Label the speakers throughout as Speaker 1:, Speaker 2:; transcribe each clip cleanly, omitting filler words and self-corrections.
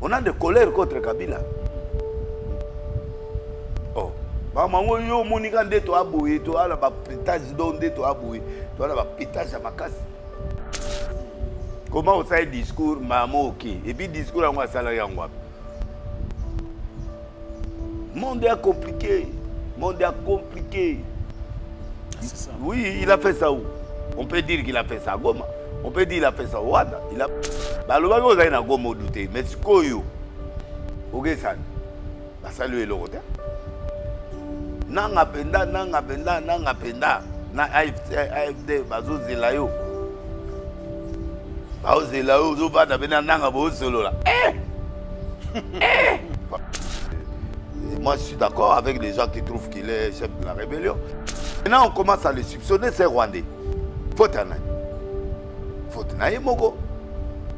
Speaker 1: On a des colères contre Kabila. Oh. Maman, yo monika ndeto aboué, to ala ba pétage don ndeto aboué, to ala ba pétage à makasi. Comment on fait discours maman OK et puis discours en salarié en quoi? Monde est compliqué. Monde est compliqué.
Speaker 2: C'est ça.
Speaker 1: Oui, il a fait ça où? On peut dire qu'il a fait ça à Goma. On peut dire qu'il a fait ça au Rwanda. Il a... Bah, le bago est à Goma au douté. Mais c'est quoi yo? Ok, ça. Bah, salut le roté. Nanga penda. Na AFD, bazo zelayo. Bazo zelayo, zo ba da bena nanga bo solo là. Moi, je suis d'accord avec les gens qui trouvent qu'il est chef de la rébellion. Maintenant, on commence à le soupçonner, c'est Rwandais. Fotana. Fotana Mogo.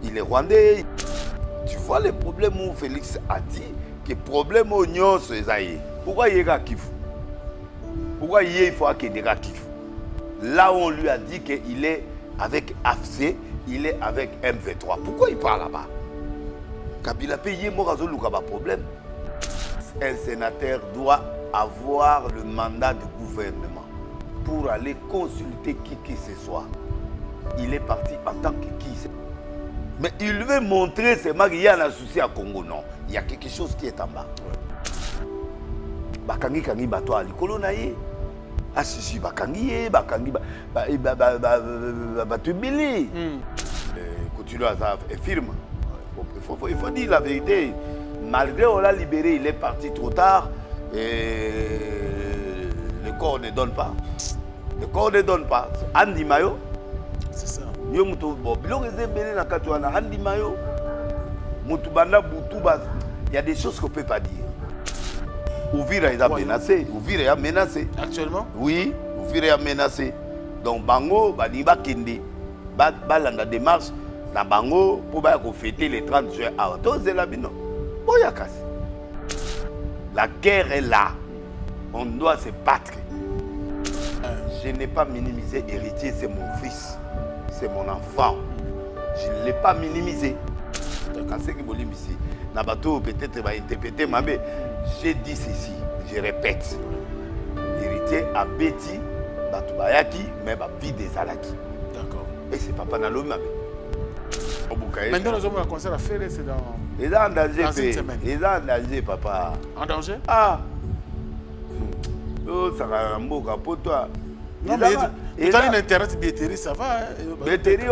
Speaker 1: Il est Rwandais. Tu vois le problème où Félix a dit que le problème où Nyon se zaye. Pourquoi il y a Kif? Pourquoi il faut qu'il y ait Kif? Là où on lui a dit qu'il est avec AFC, il est avec M23. Pourquoi il parle là-bas? Kabila payé Morazo Lukaba problème. Un sénateur doit avoir le mandat du gouvernement pour aller consulter qui que ce soit. Il est parti en tant que qui? Mais il veut montrer seulement qu'il y a un souci à Congo. Non, il y a quelque chose qui est en bas. Bakangi kangi bato alikolo na ye. Asisi bakangi bakangi bato bili. Continue à ça firme. Il faut dire la vérité. Malgré on l'a libéré, il est parti trop tard et le corps ne donne pas. Le corps ne donne pas. Andi Mayo.
Speaker 2: C'est ça.
Speaker 1: Yo muto bo biloko ezebele na kati wana Andi Mayo. Mutu banda butu bas. Il y a des choses qu'on peut pas dire. Ouvira est menacé. Ouvira est menacé.
Speaker 2: Actuellement?
Speaker 1: Oui, Ouvira est menacé. Donc Bango, Baniba Kende, Balanda démarche, na Bango, pour fêter les 30 juin à Otozelabino. La guerre est là. On doit se battre. Je n'ai pas minimisé héritier, c'est mon fils. C'est mon enfant. Je ne l'ai pas minimisé. Peut-être va interpréter, mais j'ai dit ceci, je répète. Héritier a Betty, Batubayaki, mais vie des Alaki.
Speaker 2: D'accord.
Speaker 1: Et c'est pas Panalome.
Speaker 2: Maintenant, nous avons un concert à faire, c'est dans...
Speaker 1: Il est en danger,
Speaker 2: dans une semaine.
Speaker 1: Il est en danger, papa.
Speaker 2: En danger?
Speaker 1: Ah. Oh, ça va un beau pour toi.
Speaker 2: Non, mais tu as une internet billetterie, ça va.
Speaker 1: Billetterie,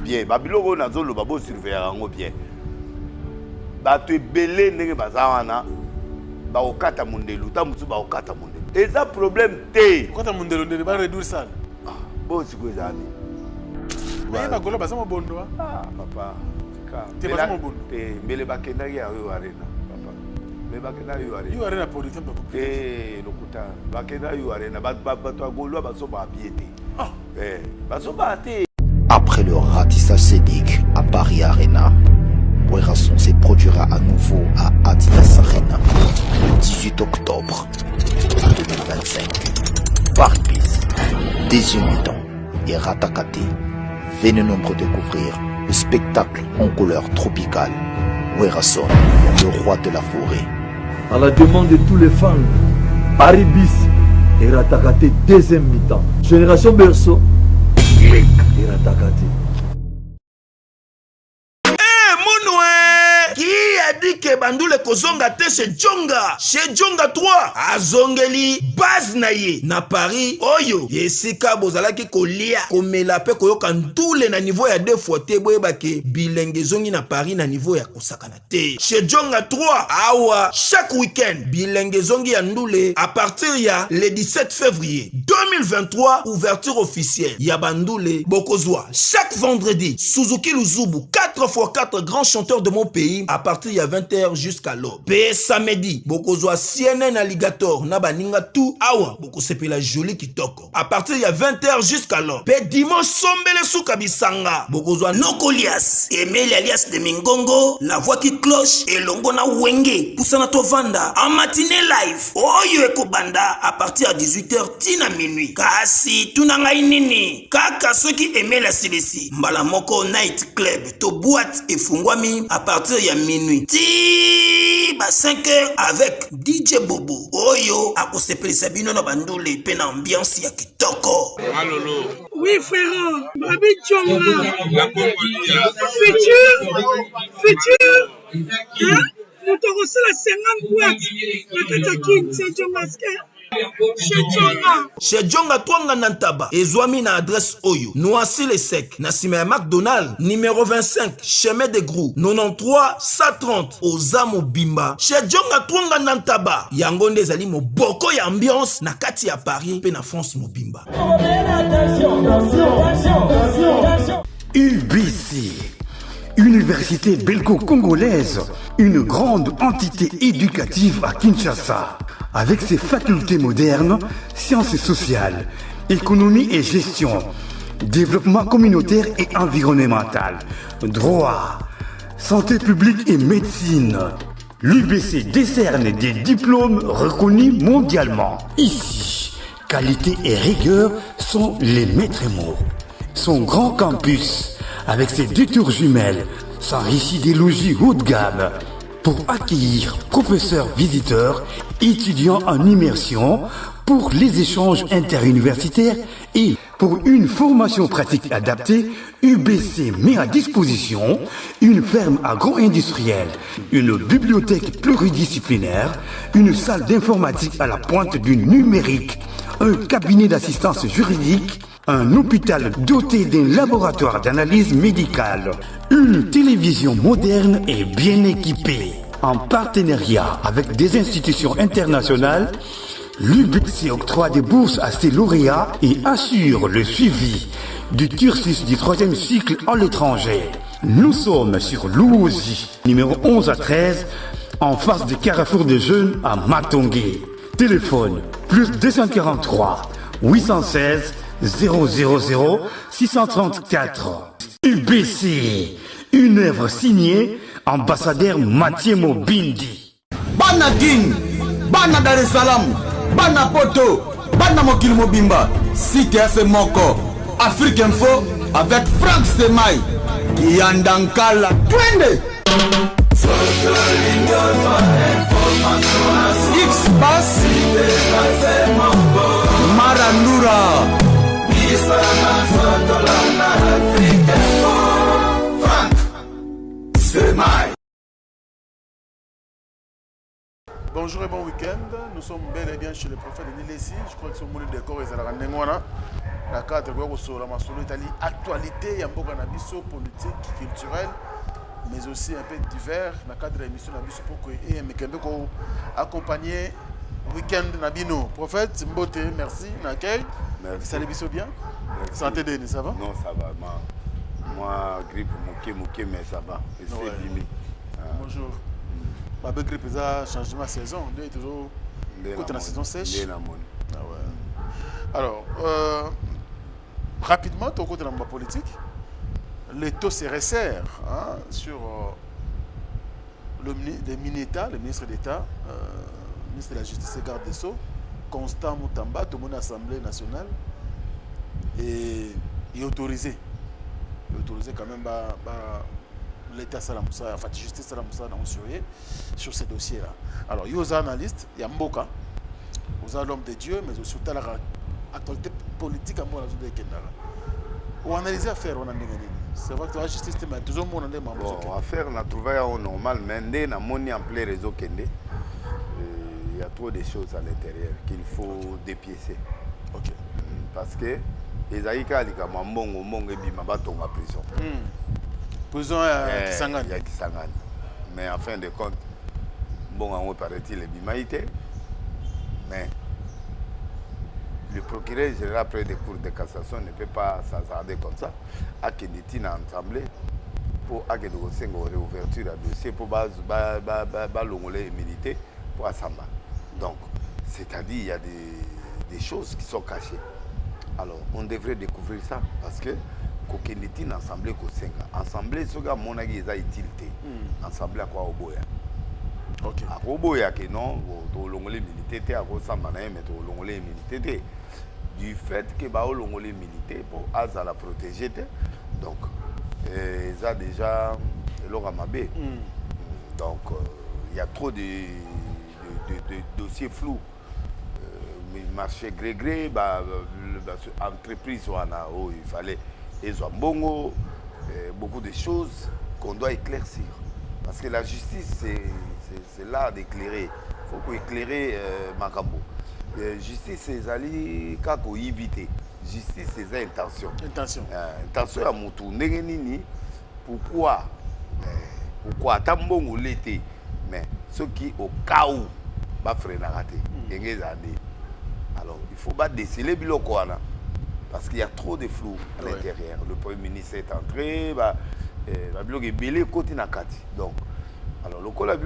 Speaker 1: bien. Babylone, on a zolo, babo surveiller bien. Bah, tu es belé, n'est pas ça, bah, au kata mundelu, ta musu ba au kata mundelu. Et ça, problème, t'es.
Speaker 2: Kata mundelu, ne va réduire ça.
Speaker 1: Ah, bon, c'est quoi ça?
Speaker 2: Mais il va golo, bah, ça m'a bon,
Speaker 1: ah, papa.
Speaker 2: Tu vas mon bon.
Speaker 1: Mais le bakena ya arena, papa. Le bakena yu arena.
Speaker 2: Yu arena pour le temps.
Speaker 1: Lokuta. Bakena yu arena. Bato golo baso ba biete.
Speaker 2: Ah.
Speaker 1: Baso ba te.
Speaker 3: Après le ratissage scénique à Paris Arena, Werrason se produira à nouveau à Adidas Arena le 18 octobre 2025. Paris Bis, Désunidant et Ratakate. Venez nombreux découvrir le spectacle en couleur tropicale. Werrason, le roi de la forêt.
Speaker 4: À la demande de tous les fans, Paris Bis et Ratakate deuxième mi-temps. Génération Berceau et Ratakate.
Speaker 5: Qui a dit que Bandoule Kozonga te chez Djonga? Chez Djonga 3, Azongeli, base naye, na Paris, Oyo, Yesika Bozalaki kolia, komela pe koyoka ndule na niveau ya 2 fois te boye bake, bilenge zongi na Paris na niveau ya kosakana te. Chez Djonga 3, awa, chaque week-end, bilenge zongi ya ndule, à partir ya le 17 février 2023, ouverture officielle, ya Bandoule, Bokozwa, chaque vendredi, Suzuki Luzubu, 4x4 grands chanteurs de mon pays, à partir ya 20h jusqu'à l'aube. Pe samedi, bokozwa CNN Alligator na baninga tout awa bokosepela joli kitoko. À partir ya 20h jusqu'à l'aube. Pe dimanche sombele suka bisanga, bokozwa Nokolias, Emeli alias de Mingongo, la voix qui cloche et longo na wenge, poussana tovanda en matinée live. Oyo ekobanda à partir à 18h tina minuit. Kasi tunanga inini, kaka soki Emeli asilisi, mbala moko night club to boîte efungwami à partir ya minuit. Ti ba 5h avec DJ Bobo. Oyo akosepelisa bino na bandule pe na ambiance ya kitoko.
Speaker 2: Malolo.
Speaker 6: Oui frère, Babi Tchonga. Futur. Hein? Nous t'aurons la 50 boîtes. La Katakin, c'est Djongaske.
Speaker 5: Chez Djonga Twanga Nantaba, ezwami na adresse Oyo, Noisy le Sec, na sima ya McDonald, numéro 25, chemin de Grou, 93 130, Ozamo Bimba. Chez Djonga Twanga Nantaba, yango nde ezali moboko ya ambiance na kati ya Paris pe na France Mobimba.
Speaker 7: UBC, Université belgo-congolaise, une grande entité éducative à Kinshasa, avec ses facultés modernes, sciences sociales, économie et gestion, développement communautaire et environnemental, droit, santé publique et médecine. L'UBC décerne des diplômes reconnus mondialement. Ici, qualité et rigueur sont les maîtres mots. Son grand campus, avec ses 2 tours jumelles, s'enrichit des logis haut de gamme pour accueillir professeurs visiteurs, étudiants en immersion, pour les échanges interuniversitaires et pour une formation pratique adaptée. UBC met à disposition une ferme agro-industrielle, une bibliothèque pluridisciplinaire, une salle d'informatique à la pointe du numérique, un cabinet d'assistance juridique, un hôpital doté d'un laboratoire d'analyse médicale, une télévision moderne et bien équipée. En partenariat avec des institutions internationales, l'UBC octroie des bourses à ses lauréats et assure le suivi du cursus du 3e cycle à l'étranger. Nous sommes sur Louzi, numéro 11 à 13, en face du carrefour des jeunes à Matongé. Téléphone plus 243 816 000 634. UBC, une œuvre signée ambassadeur Mathieu Mobindi.
Speaker 8: Bana King, Bana Dar es Salaam, Bana Poto, Bana Mokil Mobimba, Site Moko, Afrique Info avec Frank Stemai, Yandankala, Twende. X-Bass, Marandura.
Speaker 2: Bonjour et bon week-end. Nous sommes bel et bien chez le prophète de Nilesi. Je crois que c'est mon décor et ça la rendez-moi. La cadre de la masolo Italie, actualité, Yamboga Nabiso, politique, culturelle, mais aussi un peu divers. Dans le cadre de l'émission Nabiso pour que Mekembeko accompagner week-end Nabino. Prophète, Mbote, merci. L'accueil.
Speaker 1: Merci.
Speaker 2: Ça Nabiso bien?
Speaker 1: Merci.
Speaker 2: Santé Denis, ça va?
Speaker 1: Non, ça va. Moi, grippe, mouké, mais ça va.
Speaker 2: Ouais. Bonjour. Ma grippe, ça changement de saison. On est toujours dans la saison sèche. Ah ouais. Alors, rapidement, au côté de la politique, les taux se resserrent sur le ministre d'État, ministre de la Justice et garde des Sceaux, Constant Moutamba, tout le monde à l'Assemblée nationale, et autorisé. Il est autorisé quand même l'État Salamoussa, enfin la justice Salamoussa sur ces dossiers-là. Alors, il y a des analystes, il y a Mboka, il y a l'homme de Dieu, mais aussi il y a l'actualité politique à moi dans le Kenya. On analyse affaire, on a dit. C'est vrai que la justice est toujours mon endroit.
Speaker 1: Bon, affaire, on a trouvé un normal, mais on a monté en plein réseau Kende. Il y a trop de choses à l'intérieur qu'il faut dépiécer.
Speaker 2: Ok.
Speaker 1: Parce que les Aïka, les Kamambongo, Mongo et Bimaba tombent en prison.
Speaker 2: Prison à Kisangani.
Speaker 1: Il y a Kisangani. Mais en fin de compte, bon, on paraît-il les Bimaïté. Mais le procureur général après des cours de cassation ne peut pas s'attarder comme ça à Kenditi dans l'Assemblée pour une réouverture à dossier pour l'ongolais militer pour Assamba. Donc, c'est-à-dire il y a des choses qui sont cachées. Alors, on devrait découvrir ça parce que Kokeniti n'assemblée qu'au 5 ans. Assemblée, ce gars, mon avis, est utilité. Assemblée à quoi au Boya.
Speaker 2: Ok.
Speaker 1: À Boya, que non, au Longolais militaire, à Rosamba, mais au Longolais militaire. Du fait que bah, au Longolais militaire, pour Aza la protéger, donc, ils ont déjà leur amabé. Donc, il y a trop de dossiers flous. Marché gré-gré, entreprise, il fallait bongo, beaucoup de choses qu'on doit éclaircir. Parce que la justice, c'est l'art d'éclairer. Il faut éclairer Makambo. Justice, c'est ali kako yibité. Justice, c'est intention. Intention à mon tour. Pourquoi Tambongo l'été, mais ceux qui au cas où va freiner raté. Alors, il faut pas déceler Bilokwana parce qu'il y a trop de flou à l'intérieur. Le Premier ministre est entré, donc, alors le col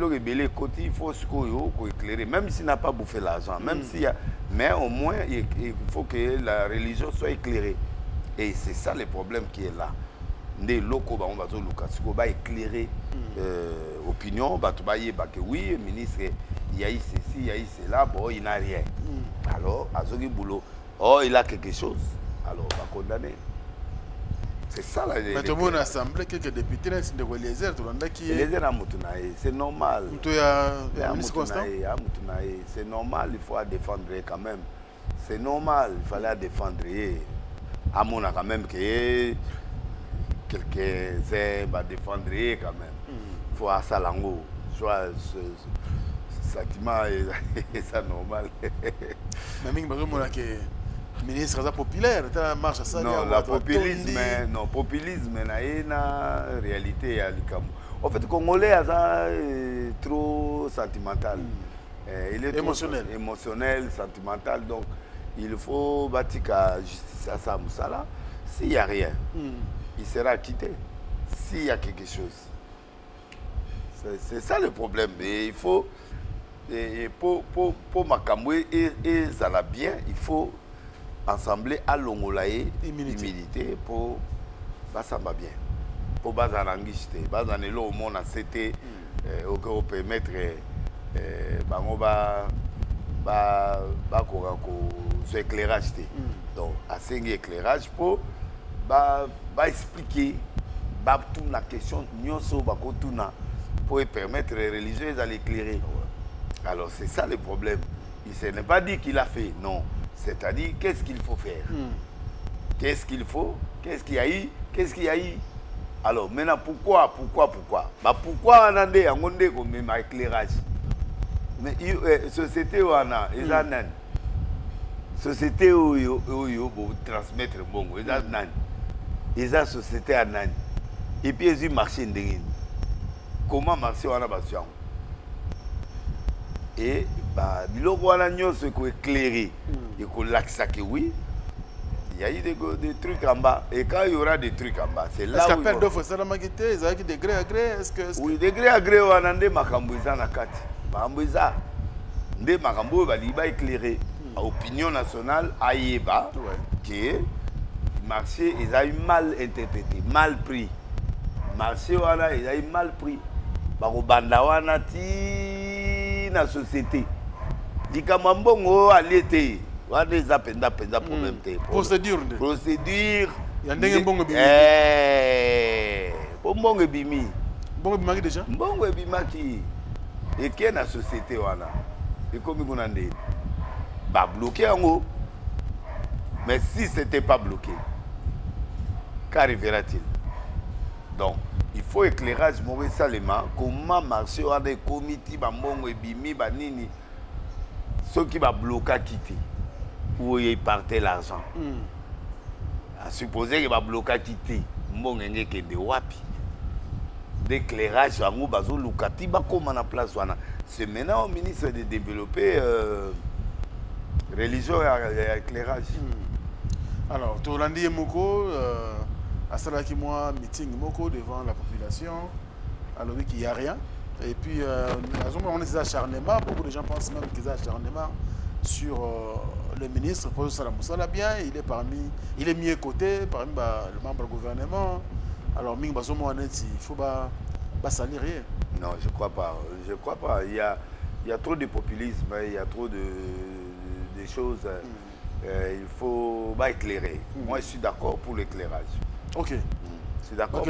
Speaker 1: il faut éclairer, même s'il n'a pas bouffé l'argent, même s'il y a, mais au moins il faut que la religion soit éclairée. Et c'est ça le problème qui est là. Des locaux, on va éclairer l'opinion, que oui, le ministre, il y a eu ceci, il y a eu cela, bon, il n'a rien. Alors, Azogi Boulot, oh, il a quelque chose, alors on va condamner. C'est ça la vérité.
Speaker 2: Mais tout le monde a assemblé quelques députés,
Speaker 1: c'est normal. C'est normal, il faut défendre quand même. C'est normal, il fallait défendre. À mon quand même que quelques-uns vont défendre quand même. Il faut à Salango. Sentiment et ça normal.
Speaker 2: Mais le ministre populaire, marche ça.
Speaker 1: Non, la populisme, non, populisme n'a pas réalité à l'Ikamu. En fait, le Congolais est trop sentimental. Il est
Speaker 2: émotionnel.
Speaker 1: Trop émotionnel, sentimental. Donc, il faut bâtir la justice à ça, Moussala. S'il n'y a rien, il sera quitté. S'il y a quelque chose. C'est ça le problème. Et il faut. Et pour Makamboué et Zala bien, il faut assembler à l'Ongolaï immunité pour Basamba bien. Pour Bazaranguiste, Bazanelo au monde a cité au permettre éclairage. Donc, à 5 éclairage pour expliquer toute la question pour permettre les religieux à l'éclairer. Alors c'est ça le problème. Il ne pas dit qu'il a fait, non. C'est-à-dire, qu'est-ce qu'il faut faire? Qu'est-ce qu'il faut? Qu'est-ce qu'il y a eu? Qu'est-ce qu'il y a eu? Alors maintenant, pourquoi pourquoi on a des comme éclairage? Mais société où on a, ils ont société où ils transmettre bon, ils ont ils ont société à nan. Et puis ils ont marché ndengin. Comment marcher on a besoin? Et biloko wana nyonso ko éclairer et ko laxa que oui, il y a eu des trucs en bas. Et quand il y aura des trucs en bas, c'est là où...
Speaker 2: Est-ce qu'appel d'offres, c'est la maquette, ils ont des degré à gré?
Speaker 1: Oui, degré à gré, on a des makambuiza na kati. Makambuiza, des makambu va éclairer. Opinion nationale, aïeba, que le marché, ils ont mal interprété, mal pris. Marché, wana, ils ont mal pris. Banda wana ti na société. Dikamambongo à l'été. Wana zapenda problème te.
Speaker 2: Procédure.
Speaker 1: Procédure.
Speaker 2: Yandenge bongo bimi.
Speaker 1: Bongo bimi.
Speaker 2: Bongo bimaki déjà.
Speaker 1: Bongo bimaki. Et qui est na société wana? Et comme on a dit, bloqué en haut. Mais si c'était pas bloqué, qu'arrivera-t-il? Donc, il faut éclairage Maurice Salema. Comment marcher dans des comités, bambongo et bimi, banini, ceux qui va bloquer quitter, où ils partaient l'argent. À supposer qu'il va bloquer quitter, mbongo ngeke de wapi. D'éclairage, en haut, bazo lukati, ba comment na place wana. C'est maintenant au ministre de développer religion et éclairage.
Speaker 2: Alors, Torlandi et Moko, à Salaki moi, meeting Moko devant la population. manifestation, alors oui qu'il n'y a rien. Et puis, on est acharnement, beaucoup de gens pensent même qu'ils ont acharnement sur le ministre, Paul Salamoussala bien, il est mis à côté parmi le membre du gouvernement. Alors, il faut pas salir rien.
Speaker 1: Non, je crois pas. Je crois pas. Il y a trop de populisme, il y a trop de choses. Il faut éclairer. Moi, je suis d'accord pour l'éclairage.
Speaker 2: Ok.
Speaker 1: Je suis d'accord.
Speaker 2: Ok,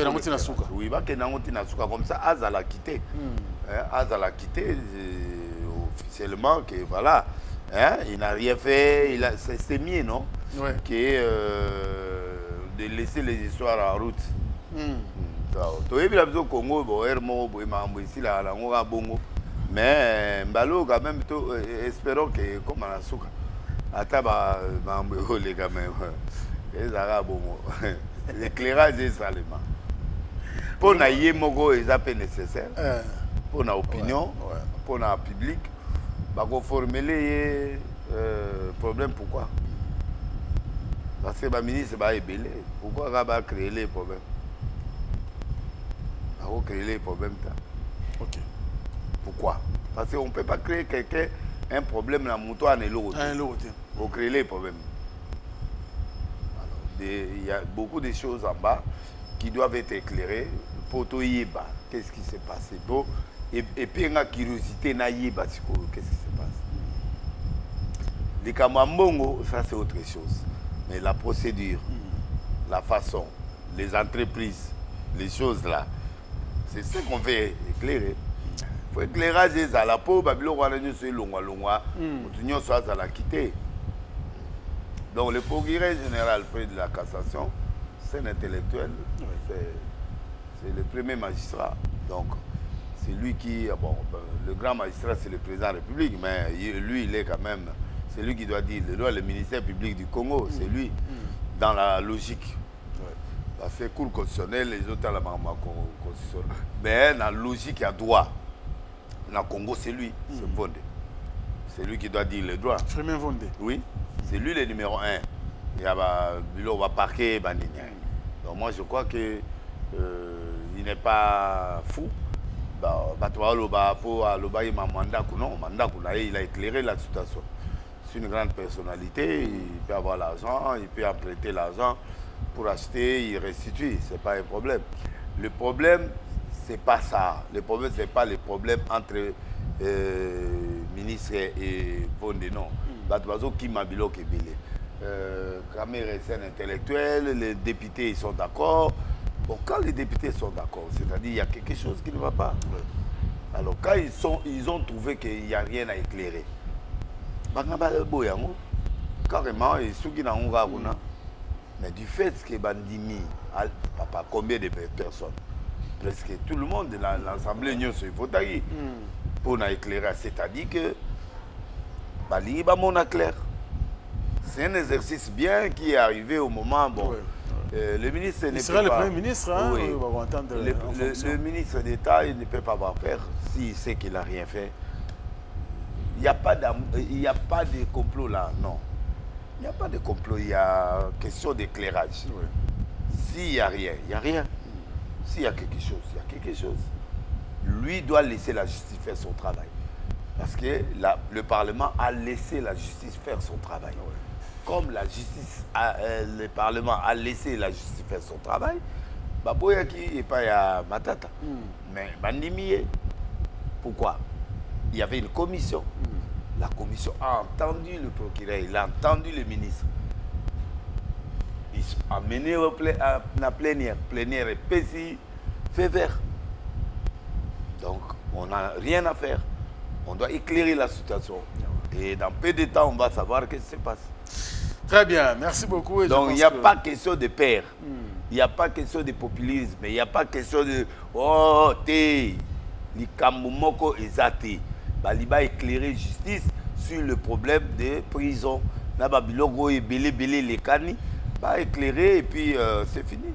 Speaker 1: oui, comme ça, Az l'a quitté. Az l'a quitté officiellement, que voilà. Il n'a rien fait. C'est mieux, non?
Speaker 2: Ouais.
Speaker 1: De laisser les histoires en route. Au Congo, mais Mbalo, quand même, espérons que, comme on a souka, Ataba, les quand même, les Arabes, l'éclairage est salement. Pour na yémogo, ils appellent nécessaire. Pour na opinion, pour na public, bah qu'on formuler problème pourquoi? Parce que le ministre va ébélé. Pourquoi il va créer les problèmes? Il va créer les problèmes.
Speaker 2: Ok.
Speaker 1: Pourquoi? Parce qu'on ne peut pas créer quelqu'un un problème dans mon toit et l'autre. Faut créer les problèmes. Il y a beaucoup de choses en bas qui doivent être éclairées. Pour tout yéba, qu'est-ce qui s'est passé? Et puis il y a une curiosité na yéba, qu'est-ce qui se passe? Les Kamambongo, ça c'est autre chose. Mais la procédure, la façon, les entreprises, les choses là, c'est ce qu'on veut éclairer. Il faut éclairage à la peau, la quitter. Donc le procureur général près de la cassation, c'est un intellectuel, c'est le premier magistrat. Donc c'est lui qui, bon, le grand magistrat c'est le président de la République, mais lui il est quand même, c'est lui qui doit dire, le ministère public du Congo, c'est lui dans la logique. Parce que cour constitutionnelle, les autres à la constitutionnelle. Mais dans la logique, il y a droit. Dans le Congo, c'est lui, c'est Vondé. C'est lui qui doit dire le droit.
Speaker 2: Frémin Vondé.
Speaker 1: Oui, c'est lui le numéro 1. Il y a on va parquer Bandinian. Donc moi, je crois qu'il n'est pas fou. Il a éclairé la situation. C'est une grande personnalité, il peut avoir l'argent, il peut emprunter l'argent pour acheter, il restitue, ce n'est pas un problème. Le problème, ce n'est pas ça. Le problème, ce n'est pas le problème entre ministre et Vondé, non. Qui m'a dit que Kamere, c'est un intellectuel, les députés ils sont d'accord. Bon, quand les députés sont d'accord, c'est-à-dire qu'il y a quelque chose qui ne va pas. Alors, quand ils ont trouvé qu'il n'y a rien à éclairer, carrément, ils sont qui n'ont pas. Mais du fait que Bandimi, papa, combien de personnes? Presque tout le monde de l'Assemblée Union se votait pour éclairer. C'est-à-dire que Bali va mon clair. C'est un exercice bien qui est arrivé au moment. Bon, le ministre
Speaker 2: il sera le premier ministre. Hein,
Speaker 1: oui.
Speaker 2: On va entendre
Speaker 1: le ministre d'État, il ne peut pas avoir peur s'il sait qu'il n'a rien fait. Il n'y a pas de complot là, non. Il n'y a pas de complot, il y a question d'éclairage. S'il n'y a rien, il n'y a rien. S'il y a quelque chose, il y a quelque chose. Lui doit laisser la justice faire son travail. Parce que le Parlement a laissé la justice faire son travail. Comme le Parlement a laissé la justice faire son travail, Baboyaki n'est pas à Matata. Mais Bandimié, pourquoi? Il y avait une commission. La commission a entendu le procureur, il a entendu le ministre. Ils sont amenés à la plénière. Plénière est péci, fait vert. Donc, on n'a rien à faire. On doit éclairer la situation. Et dans peu de temps, on va savoir ce qui se passe.
Speaker 2: Très bien, merci beaucoup.
Speaker 1: Donc, il n'y a pas question de peur. Il n'y a pas question de populisme. Il n'y a pas question de « Oh, t'es, li kambumoko ezate ». Il va éclairer justice sur le problème des prisons. Il va éclairer les canis, va éclairer et puis c'est fini.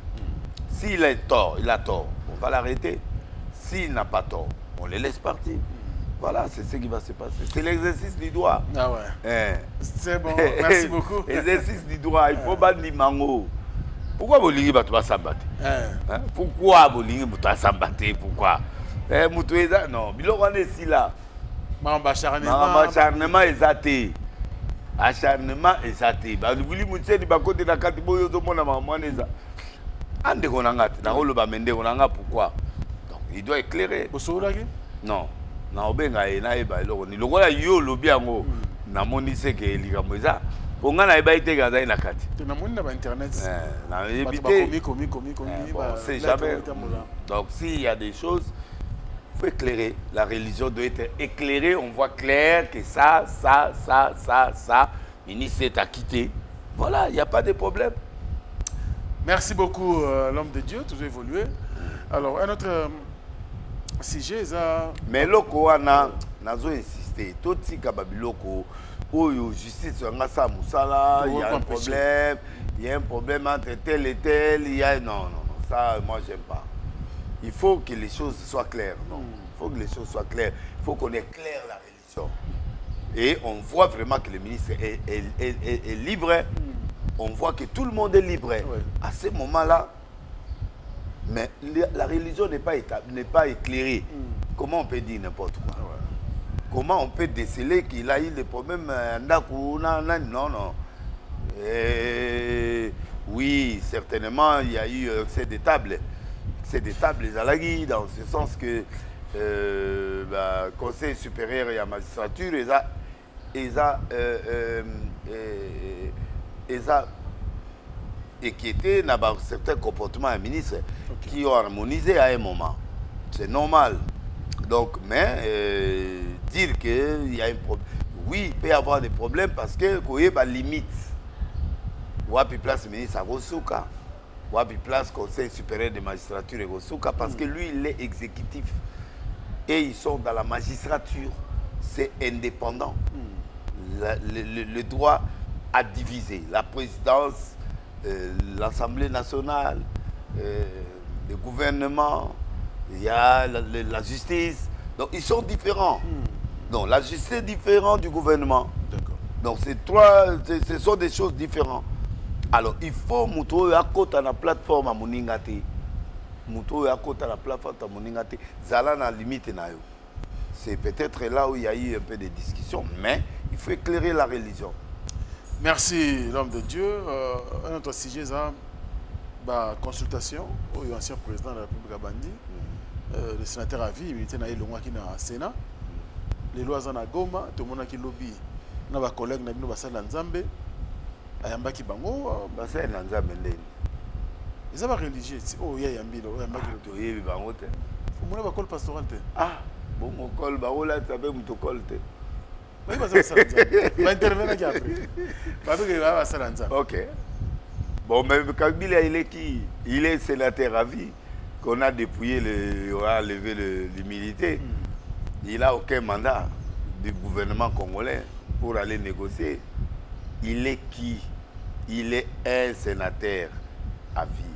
Speaker 1: S'il a tort, il a tort. On va l'arrêter. S'il n'a pas tort, on le laisse partir. Voilà, c'est ce qui va se passer. C'est l'exercice du droit.
Speaker 2: Ah ouais. C'est bon, merci beaucoup.
Speaker 1: L'exercice du droit, il faut battre les mango. Pourquoi bolingi bato basambate? Pourquoi bolingi bato basambate? Pourquoi? Mutueza non, biloko wana esila. Acharnement ezate. Acharnement ezate. Ba lubili muteni bakote na kati boyo zomona mamwana eza. Ande konangate na koloba mende konanga pourquoi? Donc il doit éclairer.
Speaker 2: Bosolaki?
Speaker 1: Non. Na obenga ena eba eloko ni lokola yo lobi yango na moni seke likambo eza. Ponga na eba ite gaza ina kati.
Speaker 2: Na moni na ba internet.
Speaker 1: Na ebité.
Speaker 2: Komi.
Speaker 1: C'est jamais. Donc s'il y a des choses, il faut éclairer. La religion doit être éclairée. On voit clair que ça. Ministre est acquitté. Voilà, il n'y a pas de problème.
Speaker 2: Merci beaucoup, l'homme de Dieu, toujours évolué. Alors, un autre sujet, ça...
Speaker 1: Mais loko wana, nazo insister. Toti kababiloko, oyo justice nga sa musala, il y a un problème. Il y a un problème entre tel et tel. Il y a non, ça moi j'aime pas. Il faut que les choses soient claires. Non, il faut que les choses soient claires. Il faut qu'on éclaire la religion. Et on voit vraiment que le ministre est libre. On voit que tout le monde est libre. À ce moment-là, mais la religion n'est pas éclairée. Comment on peut dire n'importe quoi? Comment on peut déceler qu'il a eu des problèmes? Non. Oui, certainement, il y a eu excès de table. Excès de table, les alagis, dans ce sens que Conseil supérieur et la magistrature, ils ont inquiété dans certains comportements des ministres qui ont harmonisé à un moment. C'est normal. Donc, mais dire qu'il y a un problème. Oui, il peut y avoir des problèmes parce que il y a des limites. Wapi place ministre à Rosuka, Wapi place Conseil supérieur de magistrature et Rosuka, parce que lui, il est exécutif. Et ils sont dans la magistrature. C'est indépendant. Le droit à diviser. La présidence, l'Assemblée nationale, le gouvernement, il y a la justice. Donc, ils sont différents. Donc, la justice est différente du gouvernement. Donc, ce sont des choses différentes. Alors, il faut que à côté de la plateforme à Moningate. Mouto à côté de la plateforme à Moningate. Zala na limite na yo. C'est peut-être là où il y a eu un peu de discussion, mais il faut éclairer la religion.
Speaker 2: Merci, l'homme de Dieu. Un autre sujet, c'est la consultation au ancien président de la République Abandi, le sénateur à vie, il était dans le Sénat. Les lois sont à Goma, tout le monde qui lobby. Nous avons des collègues qui sont dans Nzambe. Ayambaki bango
Speaker 1: basé na Nzambe ndeni.
Speaker 2: Ils sont religieux. Oh, il y a Yambilo, Ayambaki
Speaker 1: lo. Oui, bango te.
Speaker 2: Faut mon école pastorale te.
Speaker 1: Ah, bon mon col bango là ça veut muto col te.
Speaker 2: Mais pas ça. Va intervenir qui après. Pas que va ça Nzambe.
Speaker 1: OK. Bon mais Kabila il est qui? Il est sénateur à vie qu'on a dépouillé on a levé l'immunité. Il n'a aucun mandat du gouvernement congolais pour aller négocier. Il est qui? Il est un sénateur à vie.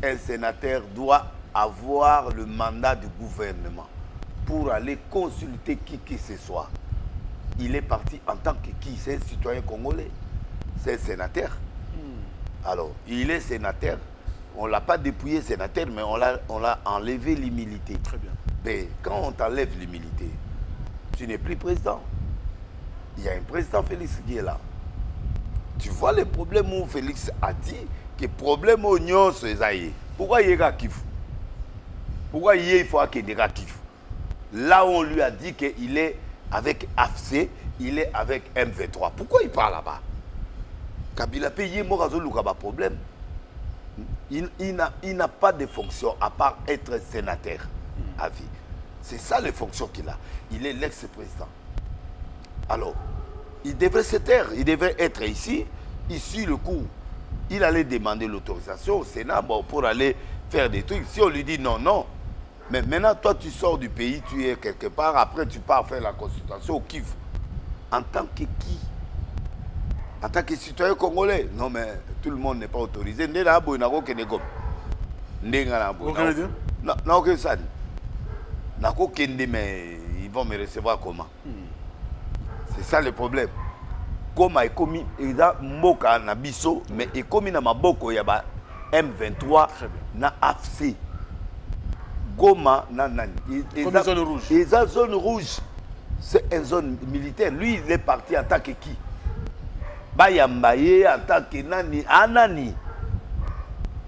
Speaker 1: Un sénateur doit avoir le mandat du gouvernement pour aller consulter qui que ce soit. Il est parti en tant que qui? C'est un citoyen congolais. C'est un sénateur. Alors, il est sénateur. On ne l'a pas dépouillé sénateur, mais on l'a enlevé l'humilité.
Speaker 2: Très bien.
Speaker 1: Mais quand on t'enlève l'humilité, tu n'es plus président. Il y a un président Félix qui est là. Tu vois le problème où Félix a dit que le problème où nous sommes. Pourquoi il y a Kif? Pourquoi il faut qu'il y ait Kif? Là où on lui a dit qu'il est avec AFC, il est avec M23. Pourquoi il parle là-bas? Kabila payé un problème. Il n'a pas de fonction à part être sénateur à vie. C'est ça les fonctions qu'il a. Il est l'ex-président. Alors, il devrait se taire, il devrait être ici le coup. Il allait demander l'autorisation au Sénat pour aller faire des trucs. Si on lui dit non, non. Mais maintenant, toi, tu sors du pays, tu es quelque part, après tu pars faire la consultation au Kif. En tant que qui? En tant que citoyen congolais? Non, mais tout le monde n'est pas autorisé. Non, que ça. Mais ils vont me recevoir comment? C'est ça le problème. Goma ekomi eza mboka na biso mais ekomi na maboko ya ba M23 na AFC. Goma na nani
Speaker 2: Comme zone rouge.
Speaker 1: Eza zone rouge. C'est une zone militaire. Lui il est parti attaquer qui? Bayambaye attaquer nani anani.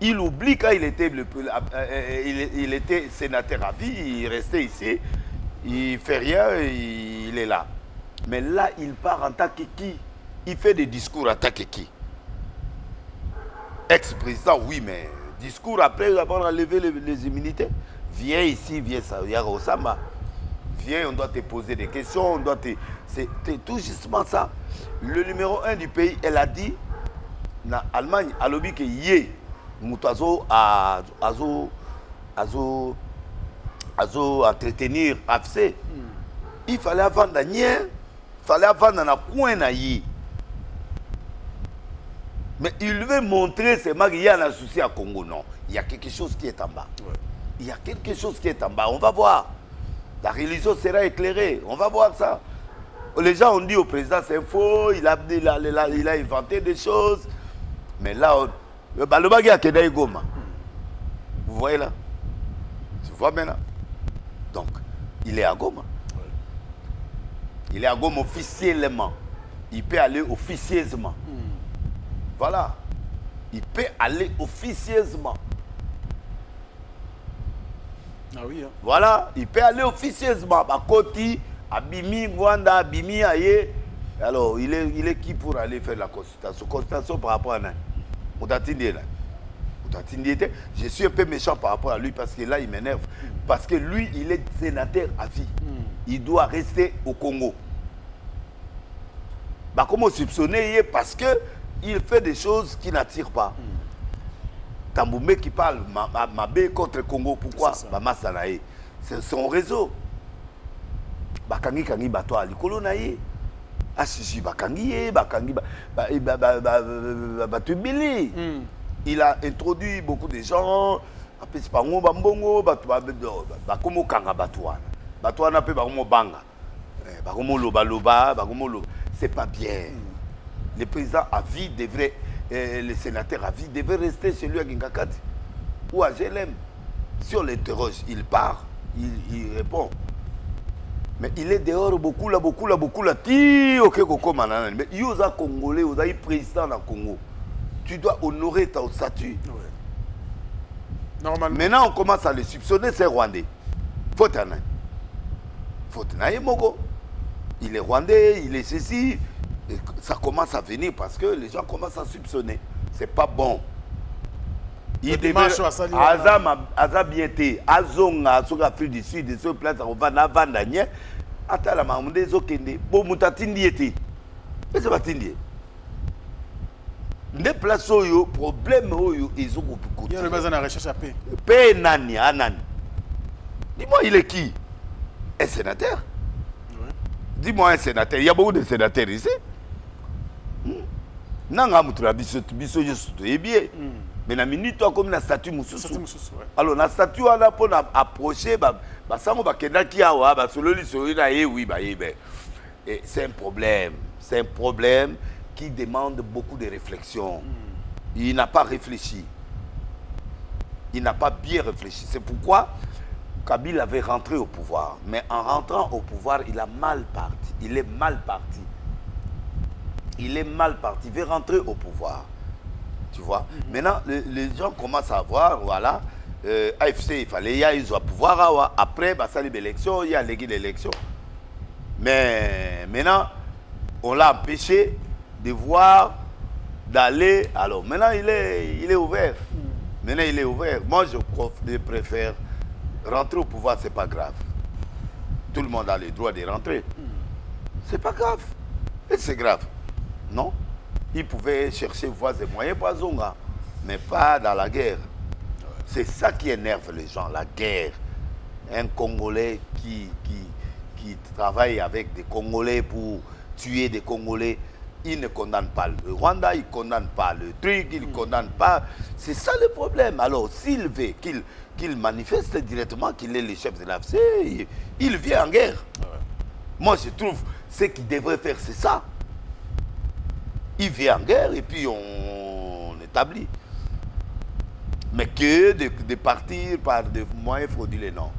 Speaker 1: Il oublie quand il était il était sénateur à vie, il restait ici, il fait rien, il est là. Mais là, il part en tant que qui? Il fait des discours en tant que qui? Ex-président, oui, mais discours après avoir enlevé les immunités. Viens ici, viens ça, Osama. Viens, on doit te poser des questions, on doit te... C'est tout justement ça. Le numéro 1 du pays, elle a dit, en Allemagne, à l'objet que yé. Moutazo azo entretenir AFC. Il fallait avant d'agner, il fallait avant d'en coin naï. Mais il veut montrer seulement qu'il y a un souci à Congo. Non, il y a quelque chose qui est en bas. Ouais. Il y a quelque chose qui est en bas. On va voir. La religion sera éclairée. On va voir ça. Les gens ont dit au président c'est faux. Il a inventé des choses. Mais là, le balobagi a Kedaï Goma. Vous voyez là? Tu vois maintenant? Donc, il est à Goma. Il est à Goma officiellement. Il peut aller officieusement. Voilà. Il peut aller officieusement.
Speaker 2: Ah oui, hein?
Speaker 1: Voilà. Il peut aller officieusement. Bakoti, Abimi, Gwanda, Abimi, Aye. Alors, il est qui pour aller faire la consultation? Consultation par rapport à Nani? Je suis un peu méchant par rapport à lui parce que là il m'énerve. Parce que lui il est sénateur à vie. Il doit rester au Congo. Bah, comment soupçonner? Parce que il fait des choses qui n'attirent pas. Tamboumé qui parle Mabé contre le Congo. Pourquoi? C'est son réseau. Bakangi kangi batwa likolo na ye. Asisi bakangi bakangi batubili. Il a introduit beaucoup de gens. Après c'est pas ngo bambongo bakomo kanga batwana. Batwana pe bakomo banga. Bakomo loba loba, bakomo loba. C'est pas bien. Le président à vie devrait le sénateur à vie devrait rester chez lui à Gingakati ou à GLM. Si on l'interroge, il part, il répond. Mais il est dehors beaucoup là. Ti ok koko manana. Mais il y a Congolais, il y a président dans le Congo. Tu dois honorer ton statut. Ouais. Normalement. Maintenant on commence à le soupçonner, c'est Rwandais. Fautanaï Mogo. Il est Rwandais, il est ceci. Et ça commence à venir parce que les gens commencent à soupçonner. C'est pas bon. Il devait Aza bienté, Azonga, sur l'Afrique du Sud, sur place on va Navandania. Attends la maman des okende, bon mutatindi était. Mais c'est pas tindi. Des places où problème où ils ont beaucoup.
Speaker 2: Il y a le besoin de recherche à paix.
Speaker 1: Paix nani, anani. Dis-moi il est qui? Un sénateur. Oui. Dis-moi un sénateur. Il y a beaucoup de sénateurs ici. Nanga mutura biso juste bien. Mais la minute comme la statue Moussou. Alors la statue on a pour approcher sango bakenda ki awa ba sololi soina oui c'est un problème. C'est un problème qui demande beaucoup de réflexion. Il n'a pas réfléchi. Il n'a pas bien réfléchi. C'est pourquoi Kabila avait rentré au pouvoir. Mais en rentrant au pouvoir, il a mal parti. Il est mal parti. Il est mal parti. Il veut rentrer au pouvoir. Tu vois? Maintenant, les gens commencent à voir, voilà, AFC, il fallait, ils ont pouvoir. Après, ça les élections, il y a l'élection. Mais maintenant, on l'a empêché de voir, d'aller. Alors, maintenant, il est ouvert. Maintenant, il est ouvert. Moi, je préfère rentrer au pouvoir, c'est pas grave. Tout le monde a le droit de rentrer. C'est pas grave. Et c'est grave. Non? Il pouvait chercher voies et moyens pour Zonga, mais pas dans la guerre. C'est ça qui énerve les gens, la guerre. Un Congolais qui travaille avec des Congolais pour tuer des Congolais, il ne condamne pas le Rwanda, il ne condamne pas le truc, il ne condamne pas. C'est ça le problème. Alors, s'il veut qu'il manifeste directement qu'il est le chef de l'AFC, il vient en guerre. Moi, je trouve ce qu'il devrait faire, c'est ça. il vient en guerre et puis on établit. Mais que de partir par des moyens frauduleux, non.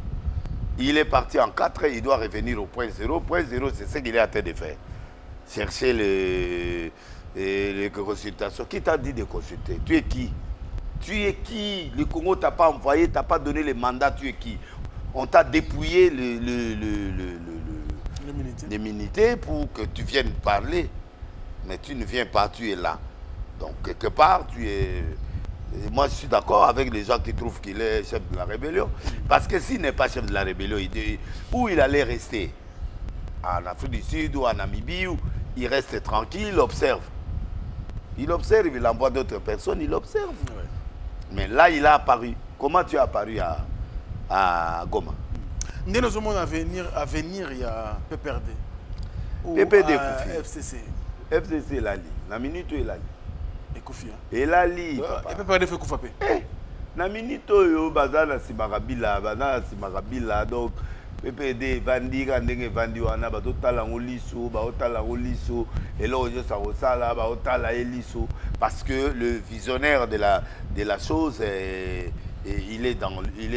Speaker 1: Il est parti en 4 et il doit revenir au point 0. Point 0, c'est ce qu'il est en train de faire. Chercher les consultations. Qui t'a dit de consulter? Tu es qui? Tu es qui? Le Congo t'a pas envoyé, t'a pas donné les mandats, tu es qui? On t'a dépouillé l'immunité pour que tu viennes parler. Mais tu ne viens pas, tu es là. Donc, quelque part, tu es... Et moi, je suis d'accord avec les gens qui trouvent qu'il est chef de la rébellion. Parce que s'il n'est pas chef de la rébellion, où il allait rester? En Afrique du Sud ou en Namibie, où il reste tranquille, il observe. Il observe, il envoie d'autres personnes, il observe. Ouais. Mais là, il a apparu. Comment tu as apparu à Goma?
Speaker 2: Nous avons à venir, il y a PPRD.
Speaker 1: PPRD,
Speaker 2: FCC.
Speaker 1: FCC, Lali. La minute, il est Lali.
Speaker 2: Et
Speaker 1: là, li
Speaker 2: papa. Et PPRD fait coup
Speaker 1: na minute oyo bazana simakabila, donc PPRD vandi ndenge vandi wana batotala ngoliso, baotala ngoliso, et là oyo ça osala, baotala eliso, parce que le visionnaire de la chose il est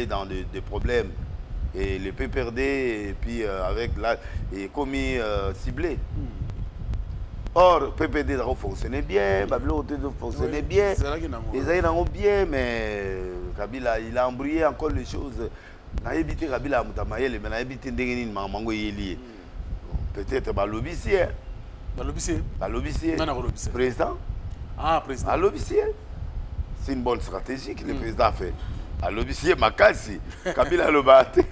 Speaker 1: dans des problèmes. Et le PPRD et puis avec là est commis ciblé. Or, PPD fonctionnait bien, Babylone fonctionnait bien, ils ont bien, mais Kabila, il a embrouillé encore les choses. Il a évité Kabila à Moutamaïel, mais il a évité Ndengeni Mamango Yeli. Peut-être Balobissier. Balobissier. Président.
Speaker 2: Ah, président.
Speaker 1: Balobissier. C'est une bonne stratégie que le président a fait. Balobissier Makassi. Kabila le battu.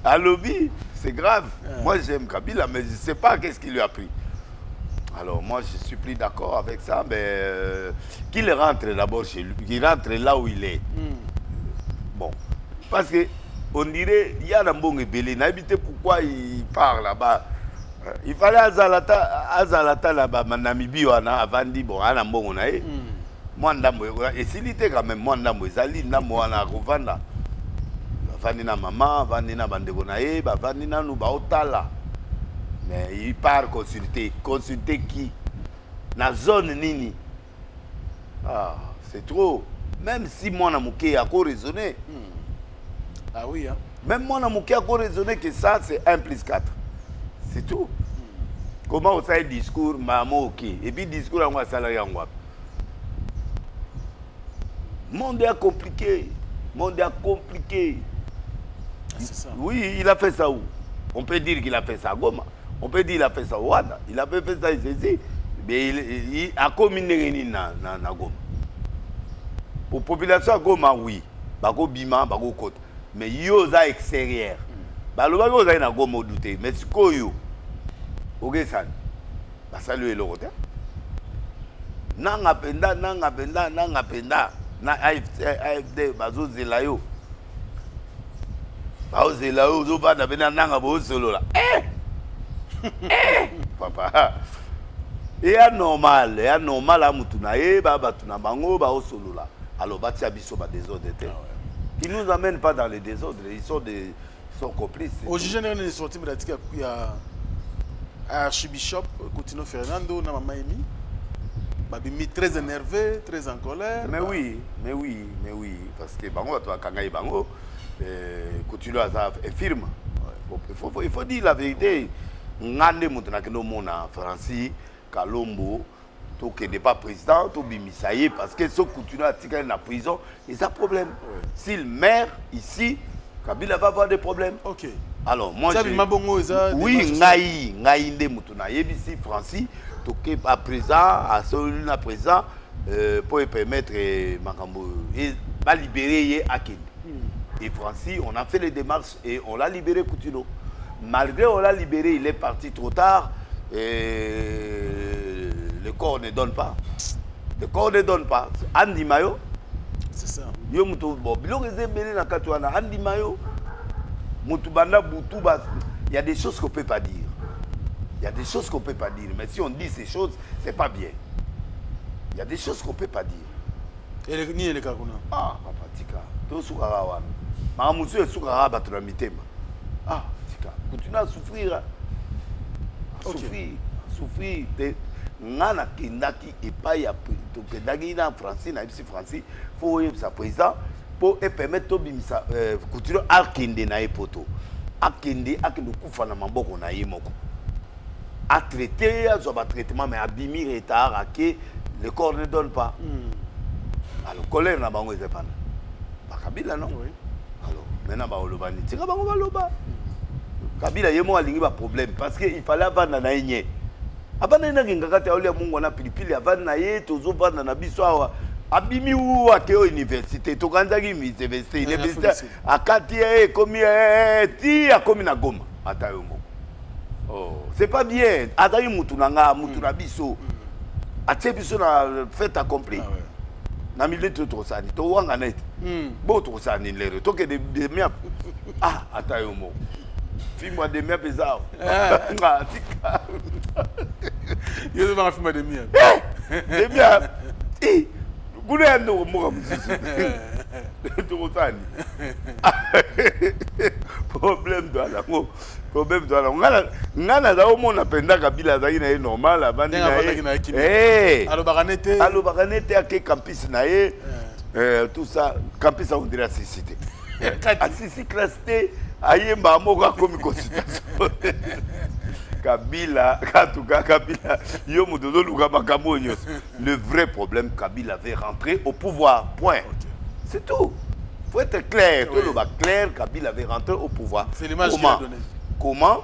Speaker 1: Alobi. C'est grave. Moi, j'aime Kabila, mais je ne sais pas qu'est-ce qu'il lui a pris. Alors moi je suis plus d'accord avec ça, mais qu'il rentre d'abord chez lui, qu'il rentre là où il est. Bon, parce que on dirait, il y a un bon ébélé, n'habitez pourquoi il part là-bas. Il fallait Azalata là-bas, Namibie, avant de dire, bon, un bon on a eu. Moi, et s'il était quand même, moi, Zali, moi, on a Rovanda. Vandina maman, Vandina Bandegonae, Vandina Nubaotala. Mais il part consulter. Consulter qui? La zone Nini. Ah, c'est trop. Même si moi, je a raisonné.
Speaker 2: Ah oui, hein?
Speaker 1: Même moi, je a raisonné que ça, c'est 1 plus 4. C'est tout. Comment on fait le discours, maman, ok. Et puis, le discours, on va salarié en wap. Monde est compliqué. Monde est compliqué.
Speaker 2: Ah, c'est ça.
Speaker 1: Oui, il a fait ça où? On peut dire qu'il a fait ça à Goma. On peut dire qu'il a fait ça au Rwanda. Il a fait ça ici. Mais il a commis na Goma. Pour la population à Goma, oui. Bako Bima, Bako Côte. Mais il y a extérieur. Balo Bako Zay na Goma douté. Mais c'est quoi yo? Ok, ça. Bah, salut le roteur. Nanga penda. Na AFD, Bazo Zelayo. Bazo Zelayo, Zoba, Nanga Bo Solo là. Papa. Et anormal à Moutunae, Batuna Bango, Bao Solo là. Alors, Batia Bisso, désordre. Ils ne nous amènent pas dans les désordres, ils sont complices.
Speaker 2: Au juge général, il est sorti, il y a Archibishop, Coutinho Fernando, Namamaimi. Babimi très énervé, très en colère.
Speaker 1: Mais oui. Parce que Bango, toi, Kangaï Bango, Coutinho est firme. Il faut dire la vérité. Ngande Moutonakeno Mona, Francis, Kalombo, qui n'est pas président, tout bimisaye, parce que ce Coutinho a tiré dans la prison, il a un problème. S'il meurt ici, Kabila va avoir des problèmes.
Speaker 2: Ok.
Speaker 1: Alors, moi, oui, Ngaï Moutona, ici, Francis, qui pas présent, à celui là présent, pour permettre de libérer Akin. Et Francis, on a fait les démarches et on l'a libéré Coutinho. Malgré on l'a libéré, il est parti trop tard et le corps ne donne pas. Le corps ne donne pas. Andi Mayo.
Speaker 2: C'est ça.
Speaker 1: Yo mutu bo biloko ezebele na katwana Andi Mayo. Mutu banda butu ba. Il y a des choses qu'on peut pas dire. Il y a des choses qu'on peut pas dire. Mais si on dit ces choses, c'est pas bien. Il y a des choses qu'on peut pas dire.
Speaker 2: Et les kakuna.
Speaker 1: Ah, papa tika. To sukara wana. Ma musu e sukara ba tuna mitema. Ah, tika. Continue à souffrir. Souffrir. ngana kindaki epai ya tokendaki na Francis na bisi Francis faut sa président pour permettre to bimisa couture akende na epoto akende kufa na maboko na yemoko a traité a zoba traitement mais abimi retard que le corps ne donne pas alors colère na bango ezepana bakabila non oui alors maintenant ba oloba ni tika bango baloba kabila yemo alingi ba problème parce que il fallait avanda na yenye abana na ngaka te olia mungu na pilipili avanda na ye tozo vanda na biso awa abimi ou à quelle université to kanzaki université akati komi ti akomi na Goma atayomo oh c'est pas bien atayi mutu nanga mutu na biso atie biso na fait accompli na milieu to sani to wanga net bo to sani lero to ke de mia atayomo film de mia pesao nga tika
Speaker 2: yo ba film de mia
Speaker 1: de mia Goulé no mo problème de la problème de la ngana za o mona penda kabila za ina normal abandi na
Speaker 2: allo
Speaker 1: baganete ak campus na tout ça campus on dirait cité assisi clasté ayemba moka comme consultation Kabila, Kabila, le vrai problème, Kabila avait rentré au pouvoir. Point. Okay. C'est tout. Il faut être clair. Oui. Tout le monde clair, Kabila avait rentré au pouvoir.
Speaker 2: C'est l'image qu'il a donnée.
Speaker 1: Comment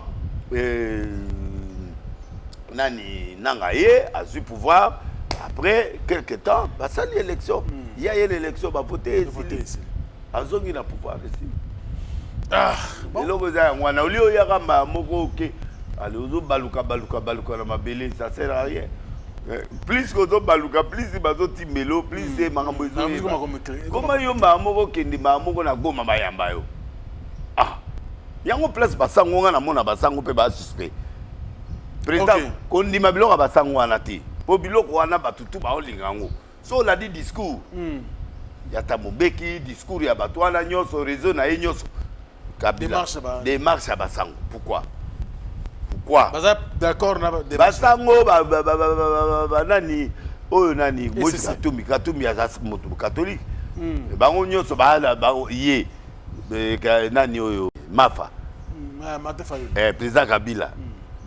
Speaker 1: Nani Nangaye a eu pouvoir. Après quelques temps, bah, ça l'élection. Il y a eu l'élection, bah, voter ici. Azongi na pouvoir ici.
Speaker 2: Ah, bon.
Speaker 1: Et là, vous avez un olio yarama moko ok. Alors, baluka na mabele, ça sert à rien. Plus que baluka, plus bazo timelo, plus c'est makambo ezo. Comment yo mamoko kendi mamoko na goma bayamba yo. Ah. Yango place basango nga na mona basango pe ba suspect. Président, kondi mabilo ba basango wana ti. Po biloko wana batutu ba olinga ngo. So la dit discours. Yata mobeki discours ya bato wana nyoso réseau na nyoso. Kabila. Démarche à basango. Pourquoi? Pourquoi?
Speaker 2: D'accord,
Speaker 1: basango nani oyo nani moi katumi ya catholique bango nyonso ba ye nani oyo mafa président Kabila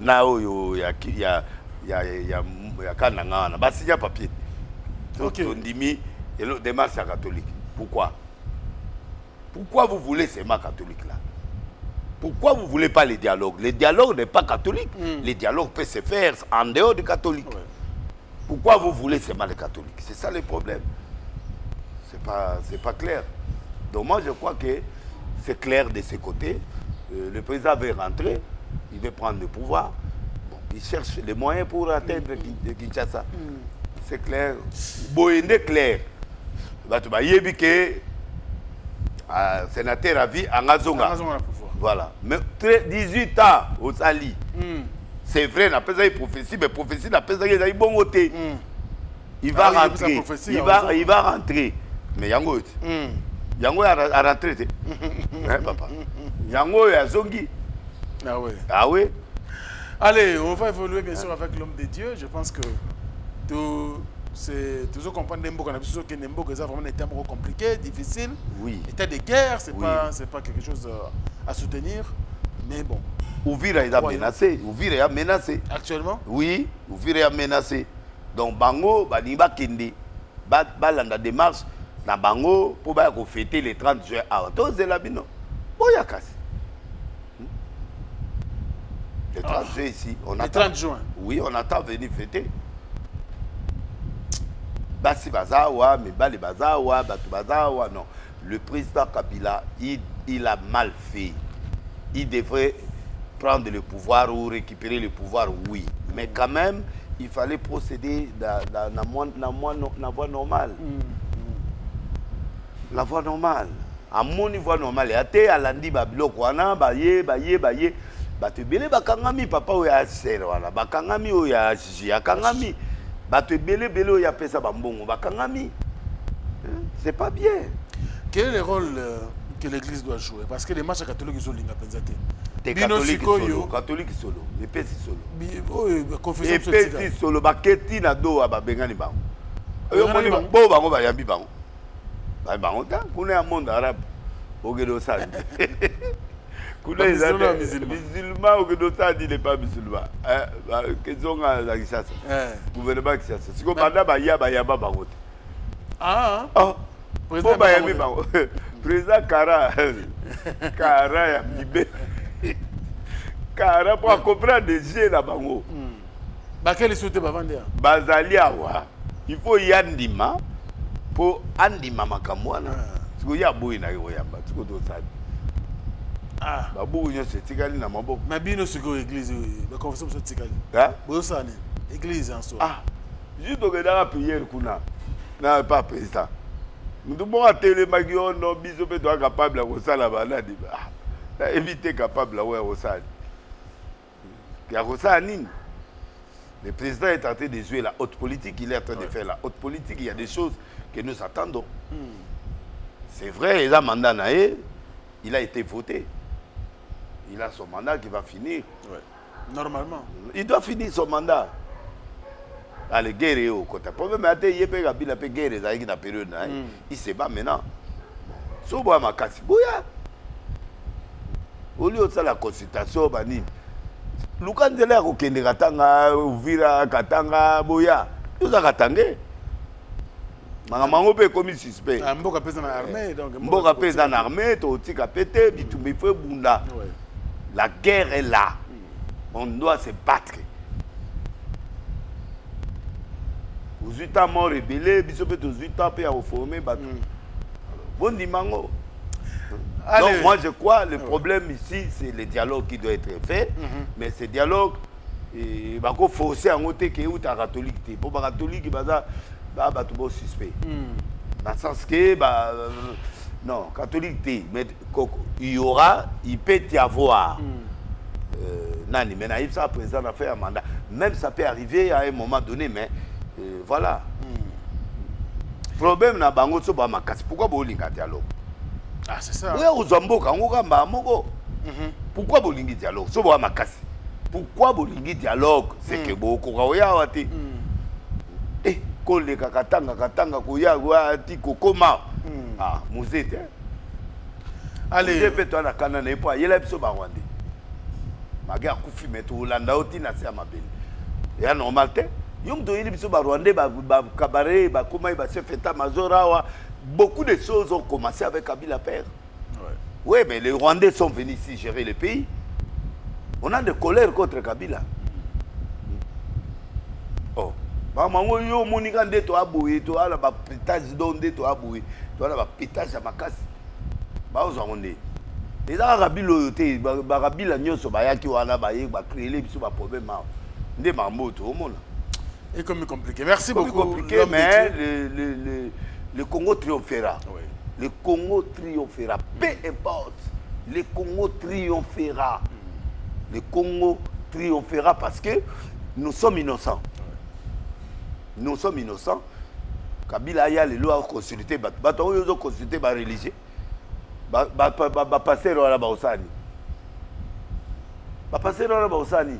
Speaker 1: na oyo ya kananga wana basinya papier ndimi elo démarche catholique. Pourquoi vous voulez ces marques catholiques là? Pourquoi vous ne voulez pas les dialogues? Le dialogue n'est pas catholique. Le dialogue peut se faire en dehors du catholique. Ouais. Pourquoi vous voulez seulement les catholiques? C'est ça le problème. C'est pas clair. Donc moi je crois que c'est clair de ce côté. Le président veut rentrer, il veut prendre le pouvoir. Bon, il cherche les moyens pour atteindre Kinshasa. C'est clair. Boyende clair. Sénateur à vie en Azonga. Voilà. Mais 18 ans au Sali. C'est vrai, n'a pas de prophétie, mais prophétie n'a pas de bon côté. Il va rentrer. Il va rentrer. Mais Yango a rentré. Hein, papa? Yango a zongi.
Speaker 2: Ah oui.
Speaker 1: Ah oui.
Speaker 2: Allez, on va évoluer bien sûr avec l'homme de Dieu. Je pense que c'est toujours comprendre Nembo qu'on a vu que Nembo c'est vraiment un état compliqué, difficile.
Speaker 1: Oui.
Speaker 2: État de guerre, c'est pas quelque chose à soutenir, mais bon.
Speaker 1: Ouvira est menacé. Ouvira est menacé.
Speaker 2: Actuellement?
Speaker 1: Oui, Ouvira est menacé. Donc Bango, Baniba Kindi, Balanda démarche, na Bango pour fêter les 30 juin à Otoze Labino. Boyakas. Les 30 juin ici, on attend.
Speaker 2: Les 30 juin.
Speaker 1: Oui, on attend venir fêter. Basi Bazawa, mais Bali Bazawa, Batu Bazawa, non. Le président Kabila, il a mal fait. Il devrait prendre le pouvoir ou récupérer le pouvoir, oui. Mais quand même, il fallait procéder dans la voie normale. La voie normale. À mon niveau normal, il y a des alandi babiloko wana baye. Batu bele bakangami papa ou ya sero wana. Bakangami ou ya jiji akangami. Batu bele ou ya pesa bambongo bakangami. C'est pas bien.
Speaker 2: Quel est le rôle que l'église doit jouer. Parce que les matchs catholiques, ils ont l'ingé.
Speaker 1: Des catholiques solo. Catholiques solo. Les petits solo. Les petits solo. Baketi na do ababengani bango. Yo moni bo bango ba yabi bango. Ba bango ta kuna monde arabe. Ogedo sa. Kuna les musulmans ogedo sa dit les pas musulmans. Qu'ils ont la Kinshasa. Gouvernement Kinshasa. Si ko banda ba yaba bango.
Speaker 2: Ah.
Speaker 1: Président Bayami bango. Président Kara ya Bibe. Kara pour comprendre des jeux là bango.
Speaker 2: Quel souhait bavande?
Speaker 1: Bazali awa. Il faut yandima pour andima makamwana. Siko ya boy na yo yamba. Siko to sa.
Speaker 2: Ah.
Speaker 1: Babu nyo se tikali na maboko.
Speaker 2: Na bino siko église ba confession so tikali. Bo sane. Église en soi.
Speaker 1: Ah. Juste que dans la prière kuna. Na pas président. Nous devons télémagui on biso pe doit capable à ça la balade. Ah. Éviter capable à ouais ça. Le président est en train de jouer la haute politique, il est en train de faire la haute politique, il y a des choses que nous attendons. C'est vrai, il a mandat naé, il a été voté. Il a son mandat qui va finir.
Speaker 2: Ouais. Normalement.
Speaker 1: Il doit finir son mandat. Dans les guerres au côté. Pour même il y a des guerres dans la période. Il se bat maintenant. Si vous avez un au lieu de la consultation, Lukanzela kokende katanga Uvira katanga boya uza katangé mango pe comme suspect
Speaker 2: mboka pesa na armée donc
Speaker 1: mboka pesa na armée to tika pété bitumbi fe bunda. La guerre est là. On doit se battre. Aux 8 ans mort rebellé biso pe to 8 ans pe à reformer batu bon dimango. Donc moi je crois le problème ici c'est le dialogue qui doit être fait, mais ce dialogue il va forcer à noter que ou ta catholique pour les catholiques bah tout beau suspect. Dans le sens que non catholique mais il peut y avoir nani mais naïf ça président a fait un mandat même ça peut arriver à un moment donné mais voilà. Problème na bango so ba makasi pourquoi bolinga dialogue.
Speaker 2: Ah, c'est ça.
Speaker 1: Pourquoi bolingi dialogue? Pourquoi bolingi dialogue? C'est que beaucoup de eh, kole katanga koya wati kokoma. Ah, musete. Allez, je peux toi na kanana et pas yela biso ba Rwanda. Maga kufi meto Holanda oti na se amabeli. Ya normal te. Yom do yeli biso ba Rwanda ba cabaret ba koma ba chef état major awa. Beaucoup de choses ont commencé avec Kabila Père. Oui, mais les Rwandais sont venus ici gérer le pays. On a de colère contre Kabila. Oh. Maman, yo monika ndeto aboué, to ala ba pétage donde to aboué, to ala ba pétage à makasi. Ba ozonde. Les Arabes loyauté, ba Kabila nyonso ba yaki wana ba yek ba créer les biso ba problème ma. Ndé mamboto o mona.
Speaker 2: Et comme compliqué. Merci beaucoup.
Speaker 1: Compliqué, mais le Congo triomphera. Oui. Le Congo triomphera. Peu importe. Le Congo triomphera. Le Congo triomphera parce que nous sommes innocents. Oui. Nous sommes innocents. Kabila y a les lois consultées. Bato yo consulté ba religieux. Ba passer wala ba osani. Ba passer wala ba osani.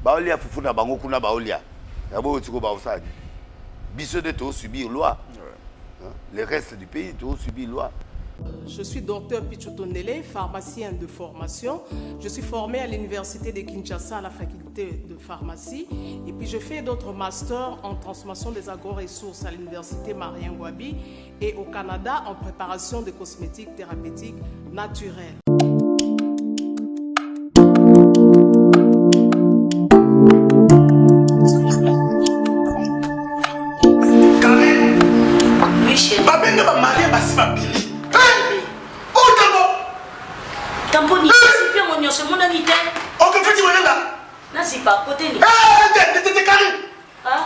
Speaker 1: Ba olia fufuna bango kuna ba olia. Yabo tiko ba osani. Biso de tout subir loi. Le reste du pays tout subir loi.
Speaker 9: Je suis docteur Pichotondele, pharmacien de formation. Je suis formé à l'université de Kinshasa à la faculté de pharmacie. Et puis je fais d'autres masters en transformation des agro-ressources à l'université Marien-Ngouabi et au Canada en préparation de cosmétiques thérapeutiques naturelles.
Speaker 10: Tamponi, c'est bien mon nom, c'est mon ami. Ok, fais-tu mon nom? Non, c'est pas côté.
Speaker 11: T'es carré.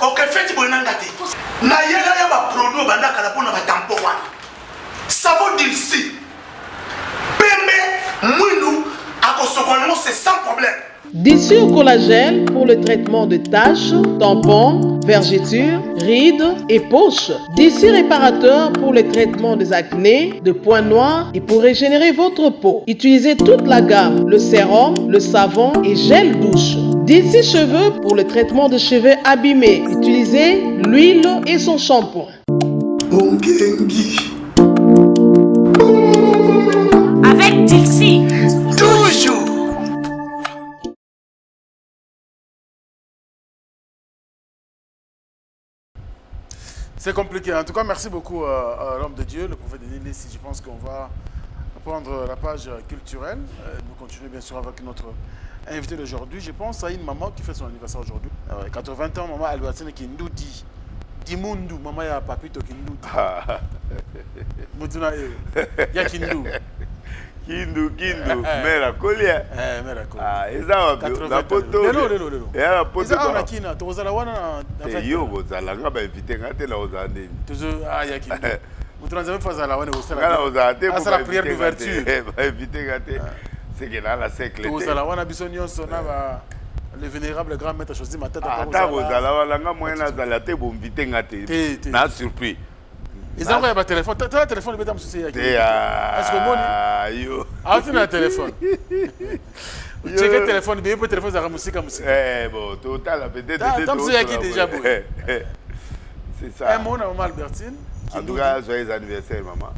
Speaker 11: Ok, fais-tu mon nom? Naïla va produire banda kalapona va tampon. Savon d'ici. Pembe, mouinou, à c'est sans problème.
Speaker 12: D'ici au collagène pour le traitement de taches, tampons,
Speaker 9: vergetures, rides et poches. DC réparateur pour le traitement des acnés, de points noirs et pour régénérer votre peau. Utilisez toute la gamme, le sérum, le savon et gel douche. DC cheveux pour le traitement de cheveux abîmés. Utilisez l'huile et son shampoing.
Speaker 10: Avec Dixie.
Speaker 11: Toujours.
Speaker 2: C'est compliqué. En tout cas, merci beaucoup à l'homme de Dieu, le prophète de Nili. Je pense qu'on va prendre la page culturelle. Nous continuons bien sûr avec notre invité d'aujourd'hui. Je pense à une maman qui fait son anniversaire aujourd'hui. 80 ans, maman Albertine Kindoudi. Dimundu, maman ya papito Kindoudi. Mutuna ya Kindu.
Speaker 1: Kindu, mera kolia.
Speaker 2: Mera kolia.
Speaker 1: Ah, eza la poto.
Speaker 2: Lelo.
Speaker 1: Ya la poto.
Speaker 2: Eza na kina, tozala wana na
Speaker 1: yo bozala nga invité ngate la ozande.
Speaker 2: Toujours ya Kindu. Mutuna nzambe fazala wana osala.
Speaker 1: Ngala ozate
Speaker 2: pour la prière d'ouverture.
Speaker 1: Invité ngate. C'est que dans la siècle.
Speaker 2: Tozala wana biso nyonso na ba le vénérable grand maître choisi ma tête à
Speaker 1: ata bozala wana nga moyena zala te bo invité ngate. Na surpris.
Speaker 2: Ils ont un téléphone. Tu as un téléphone, mais tu as est-ce que moi, yo. Ah, tu as un téléphone. Tu as un téléphone, mais un téléphone, ça a musique.
Speaker 1: Eh, bon, total, peut-être.
Speaker 2: Tu as qui déjà beau.
Speaker 1: C'est ça.
Speaker 2: Un mot, maman Albertine.
Speaker 1: En tout cas, joyeux anniversaire, maman.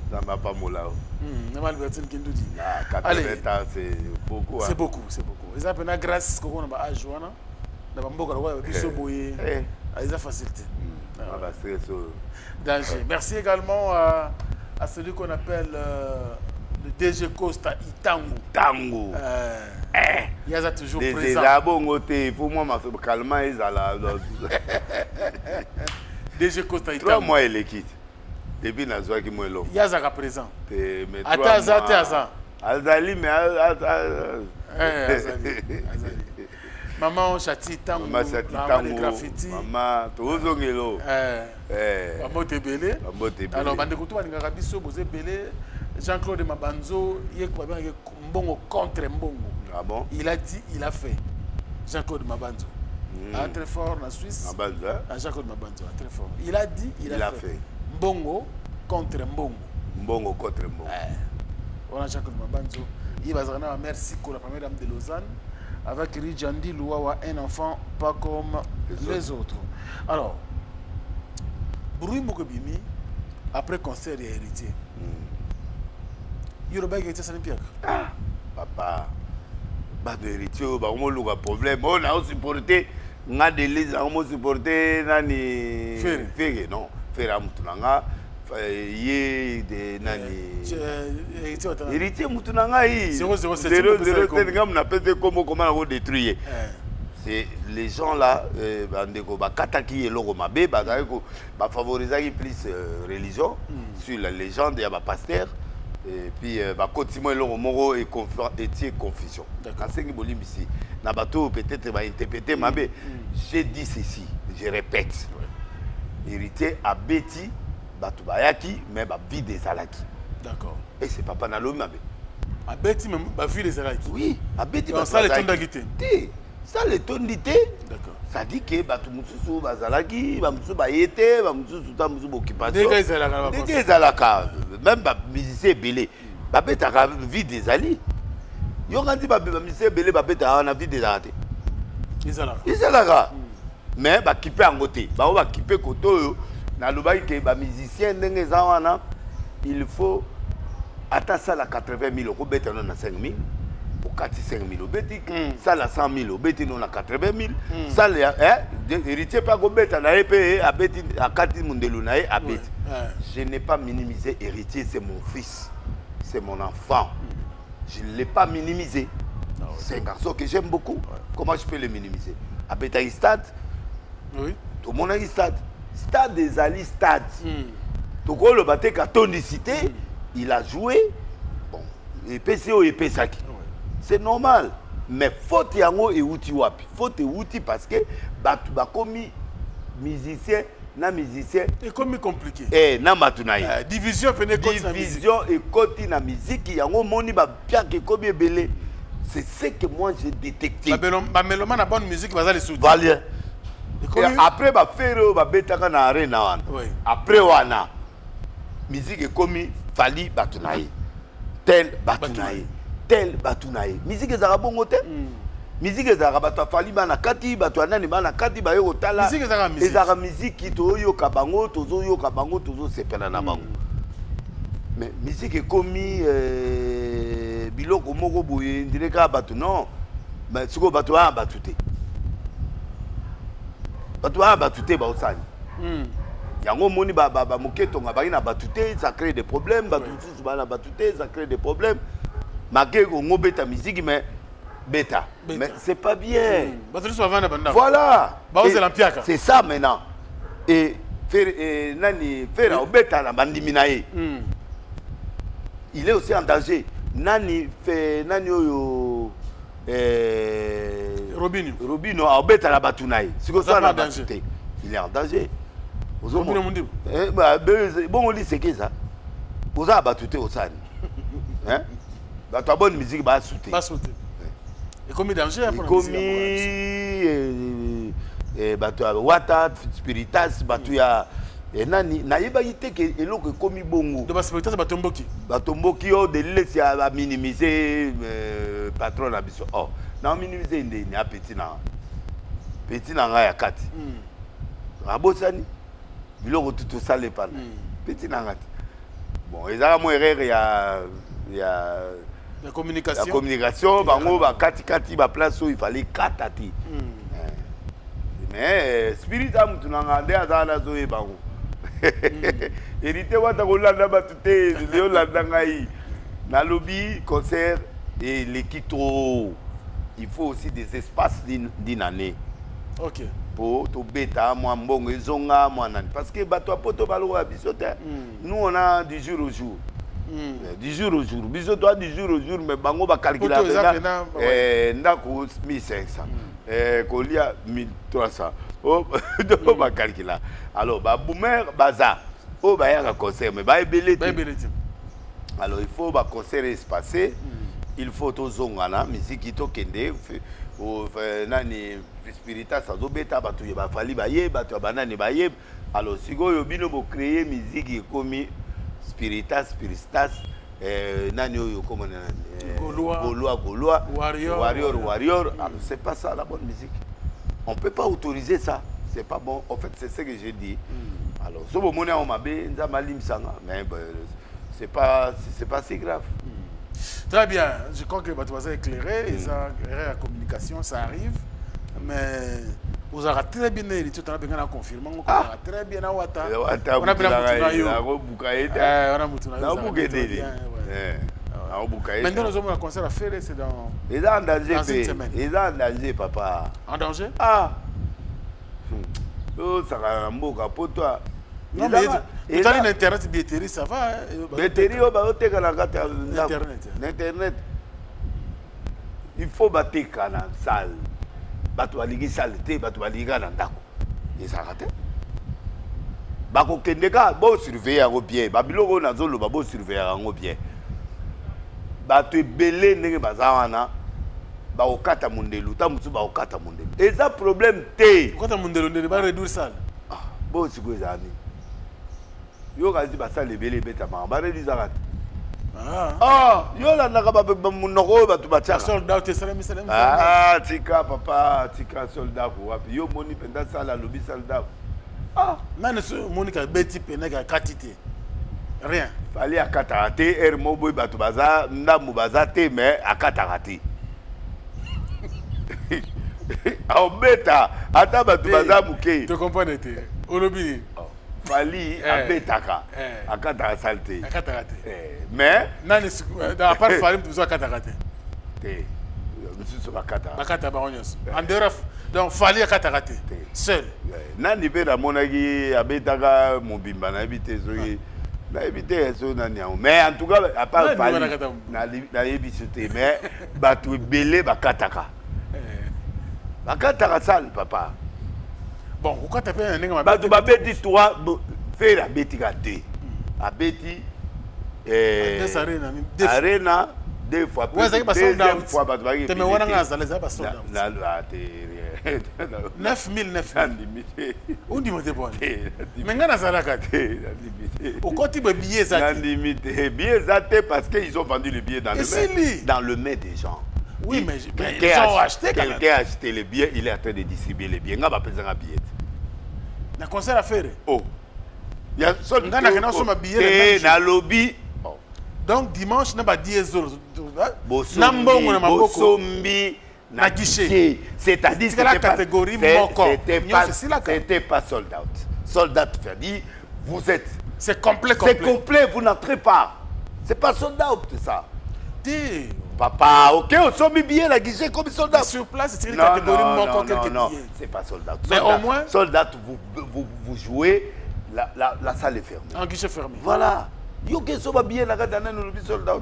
Speaker 1: Ça ne m'a pas moulé.
Speaker 2: Maman Albertine qui nous dit.
Speaker 1: 80 ans, c'est beaucoup.
Speaker 2: C'est beaucoup, c'est beaucoup. Ils ont une grâce qu'on a à Joana. Dans le Mboka, ils ont boyé. Ils ont facilité. Danger. Merci également à celui qu'on appelle le DG Costa Itangu.
Speaker 1: Tango.
Speaker 2: Il y a toujours présent.
Speaker 1: Des bon pour moi, ma femme calme, ils ont
Speaker 2: DG Costa Itangu.
Speaker 1: 3 mois, il est quitte. Depuis Nazoua qui m'a l'homme.
Speaker 2: Il y a un présent.
Speaker 1: Ataza. Azali, mais
Speaker 2: Azali. Maman Chati Tango, maman de graffiti.
Speaker 1: Maman Tozongelo.
Speaker 2: Maman Tebele. Alors, bande kutu baninga kabiso boze belé. Jean-Claude Mabanzo, il est mbongo contre mbongo.
Speaker 1: Ah bon?
Speaker 2: Il a dit, il a fait. Jean-Claude Mabanzo. Très fort en Suisse.
Speaker 1: Mabanzo.
Speaker 2: Jean-Claude Mabanzo, très fort. Il a dit, il a fait. Mbongo contre mbongo.
Speaker 1: Mbongo contre mbongo.
Speaker 2: On a Jean-Claude Mabanzo. Il va se rendre à merci pour la première dame de Lausanne. Avec Rijandi Louawa, un enfant pas comme les autres. Alors, Bruy Mokobimi, après concert et héritier. Yoruba qui était Saint-Pierre.
Speaker 1: Ah, papa, pas de héritier, on a un problème. On a supporté, on a des listes, on a supporté, Nani. Ferré, non. Ferré Moutounanga. Yé de nani héritier Moutounanga 007 on appelle comment on détruire. C'est les gens là bandeko ba kataki eloko mabe ba favoriser plus religion sur la légende ya ba pasteur et puis ba continuer eloko moko et confusion. Kasengi bolimbisi na bato peut-être ba interpréter mabe. J'ai dit ceci, je répète. Héritier a bêti Batubayaki, mais ba vie des Alaki.
Speaker 2: D'accord.
Speaker 1: Et c'est papa Nalomi.
Speaker 2: A Betty, même ba vie des Alaki.
Speaker 1: Oui, a Betty.
Speaker 2: Ça le ton d'agité.
Speaker 1: Ça le ton d'ité.
Speaker 2: D'accord.
Speaker 1: Ça dit que Batu Moussousou Bazalaki, Bamoussou Bayete, Bamoussou Tamoussou Occupation.
Speaker 2: Des
Speaker 1: Alaka. Même ba musicien belé. Ba Betty a vie des Ali. Yo quand dit ba musicien belé, ba Betty a vie des Alaki.
Speaker 2: Des Alaka.
Speaker 1: Des Alaka. Mais ba kipe en côté. Ba va kipe koto. Les musiciens, il faut attendre ça à 80 000 euros, à 5 000, ou 45 000 euros, ça à 100 000 euros, à 80 000, ça héritier pas à 4 000 euros. Je n'ai pas minimisé héritier, c'est mon fils, c'est mon enfant. Je ne l'ai pas minimisé. C'est un garçon que j'aime beaucoup. Comment je peux le minimiser? À Bétaï Stade, tout le monde a un stade. Stade des Ali Stade. Donc le baté cité, il a joué. Bon, et PCO et Pesaki. C'est normal. Mais faute yango et outi wapi. Faute et outi parce que batu ba komi musicien na musicien.
Speaker 2: Et comme compliqué.
Speaker 1: Eh na matunaï.
Speaker 2: Division pene côté na musique.
Speaker 1: Division et côté na musique yango moni ba bien que comme belé. C'est ce que moi j'ai détecté.
Speaker 2: Ba mélomane na bonne musique va les sous.
Speaker 1: après faire babetaka na arena wana après wana musique ekomi fali batunaye tel batunaye tel batunaye musique ezaka bongo te musique ezaka bato afali bana kati bato anani bana kati baye kotala ezaka musique toyoka bango tozoyoka bango tozosepela na bango mais musique ekomi biloko moko boye ndire kaka bato non mais sikoyo bato wana bato te bato wana bato te baosani yango moni moketonga bangi na bato te ça crée des problèmes bato mosusu bana na bato te ça crée des problèmes make kongo beta musique mais beta mais c'est pas bien voilà c'est ça maintenant et nani faire obeta na bandimi na ye il est aussi en danger nani oyo Robinho obeta na batu na ye siko ça na danger il est en danger bon on dit c'est que ça oza batu te osani hein bato a bonne musique ba souter
Speaker 2: et comme danger
Speaker 1: comme bato a wata spiritas bato ya nani nayeba yite ke eloko ekomi bongo
Speaker 2: de spiritas
Speaker 1: batomboki o de laisser à minimiser patron na biso oh na minimiser ndeni a petit na nga ya kati abosani biloko tout sale pana petit na ngati bon ezala mo erreur
Speaker 2: la communication.
Speaker 1: La communication, bango ba kati ba place où il fallait katati. Mais spirit am tunanga nde azana zo e bango. Hérité wata ko landa batute leo landa ngai. Na lobby concert et l'équipe trop. Il faut aussi des espaces d'une année.
Speaker 2: OK.
Speaker 1: Pour to beta moi mbongo ezonga moi nani parce que bato poto balo ba bisote. Nous on a du jour au jour. Du jour au jour, bisous toi du jour au jour, mais bango va calculer ndako 1500, colia 1300, oh va calculer. Alors bah boomer baza, oh bah y a un concert, mais bah belé. Alors il faut bah concert espacé, il faut tout zongana, musique to kende, ou nani spirita ça do beta batu y ba fali ba ye, batu banani ba ye. Alors si go yo bino bo créer musique comme Spiritas, nani oyo comme Gaulois, Warrior. Alors c'est pas ça la bonne musique. On peut pas autoriser ça. C'est pas bon. En fait, c'est ce que j'ai dit. Alors, ce moment on m'a dit, mais c'est pas si grave.
Speaker 2: Très bien. Je crois que Batouaza est éclairé. La communication, ça arrive. Mais vous avez très bien hérité, vous avez bien confirmé, vous avez très bien Awata. On a bien maintenant, nous avons un concert à faire, c'est dans
Speaker 1: en danger, papa.
Speaker 2: En danger?
Speaker 1: Ah! Oh, ça va un pour toi.
Speaker 2: Non, mais vous avez Internet, Béteri, ça va.
Speaker 1: Béteri, Internet. Il faut battre la salle. Bato baligi salté, bato baliga na ndako. Ezarate. Bako kendeka bo surveiller yango bien. Babiloko na zolo ba bo surveiller yango bien. Bato ebele ndenge bazawana ba okata mundelu, ta musu ba okata mundelu. Eza problème te.
Speaker 2: Okata mundelu ndele ba réduire salle.
Speaker 1: Ah, bo siko ezani. Yo kazi ba salle ebele beta ma ba réduire zakate. Yo la naka ba munoko ba tu bacha.
Speaker 2: Soldat te salam.
Speaker 1: Tika papa, tika soldat ko wapi. Yo moni penda sala lobi soldat.
Speaker 2: Mane so monika beti peneka katite. Rien.
Speaker 1: Fallait akata te ermo boy batu baza ndamu baza te mais akata kati. Au beta ata batu baza muke.
Speaker 2: Tu comprends te. Olobi.
Speaker 1: Fali abetaka akata salte
Speaker 2: akata
Speaker 1: mais
Speaker 2: nani dans part Fali tu akata
Speaker 1: te monsieur akata
Speaker 2: ba onyos en dehors donc Fali akata seul
Speaker 1: nani be na monaki abetaka mobimba na ebite zoyi na ebite so nani mais en tout cas à part Fali na ebite mais batu belé bakataka sale papa.
Speaker 2: Bon, pourquoi tu as fait un nègre?
Speaker 1: Tu vas bêtir toi, faire la bêtise à deux. À bêtise, arena, deux fois plus.
Speaker 2: Ouais, c'est pas
Speaker 1: deuxième fois,
Speaker 2: tu me vois dans la salle, c'est pas soldat. 9000 où dit monter bon mais ngana zalaka au côté de billets ça
Speaker 1: billets parce qu'ils ont vendu les billets dans le main des gens.
Speaker 2: Oui, mais quelqu'un a acheté quand même.
Speaker 1: Quelqu'un a acheté les billets, il est en train de distribuer les billets. Il va peser un billet.
Speaker 2: Un concert à faire.
Speaker 1: Oh. Il y a
Speaker 2: un billet
Speaker 1: dans le lobby.
Speaker 2: Donc dimanche, n'a pas 10 euros.
Speaker 1: Bosombi na guichet. C'est-à-dire que
Speaker 2: la catégorie Moko.
Speaker 1: C'était pas sold out. Sold out fait dire vous êtes.
Speaker 2: C'est complet.
Speaker 1: C'est complet, vous n'entrez pas. C'est pas sold out ça. Papa, ok, on s'est mis bien la guichet comme soldat.
Speaker 2: Sur place, c'est une catégorie Moko quelques billets.
Speaker 1: C'est pas soldat.
Speaker 2: Mais au moins.
Speaker 1: Soldat, vous jouez, la salle est fermée.
Speaker 2: En guichet fermé.
Speaker 1: Voilà. Yo que ça va bien la gadana nous le soldat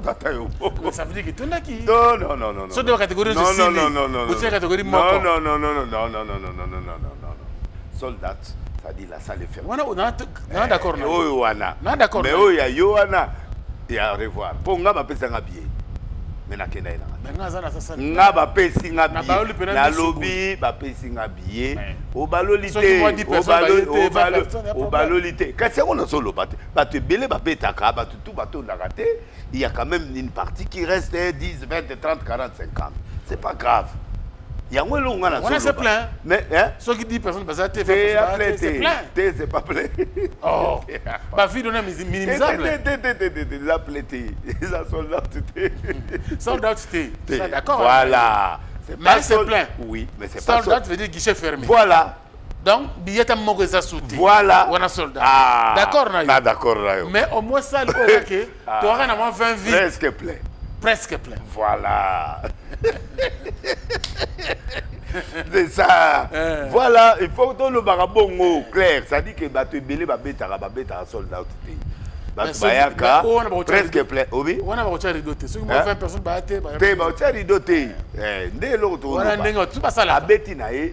Speaker 2: ça veut dire que tu n'as qui
Speaker 1: non
Speaker 2: c'est de catégorie
Speaker 1: non
Speaker 2: c'est catégorie Moko
Speaker 1: non soldat ça dit la salle est fermée
Speaker 2: on d'accord
Speaker 1: non d'accord mais oh ya Yohana et à revoir pour nga ba pesa nga billet mais na kenda ina nga ba pesi nga billet na lobby ba pesi nga billet au balolité au balolité quand c'est on a solo batte belé ba betaka batte tout bateau na raté il y a quand même une partie qui reste 10 20 30 40 50 c'est pas grave il y a moins long on a
Speaker 2: c'est plein
Speaker 1: mais
Speaker 2: ceux qui disent personne parce que
Speaker 1: c'est plein c'est pas plein
Speaker 2: oh ba vie donner minimisable
Speaker 1: la plété ça
Speaker 2: soldat c'était d'accord
Speaker 1: voilà
Speaker 2: mais c'est plein
Speaker 1: oui mais c'est pas
Speaker 2: soldat veut dire guichet fermé
Speaker 1: voilà
Speaker 2: donc billet à mon ça sauté
Speaker 1: voilà
Speaker 2: on a soldat d'accord
Speaker 1: d'accord
Speaker 2: mais au moins ça le OK tu auras normalement 20 vies presque plein
Speaker 1: voilà c'est ça voilà il faut que le barabongo clair ça dit que bateau belé ba beta soldat bayaka presque plein oui
Speaker 2: on a pas ridoté ceux qui 20 personnes ba
Speaker 1: ridoté ndé l'autre
Speaker 2: voilà ndenge tout pas ça là
Speaker 1: abeti na ye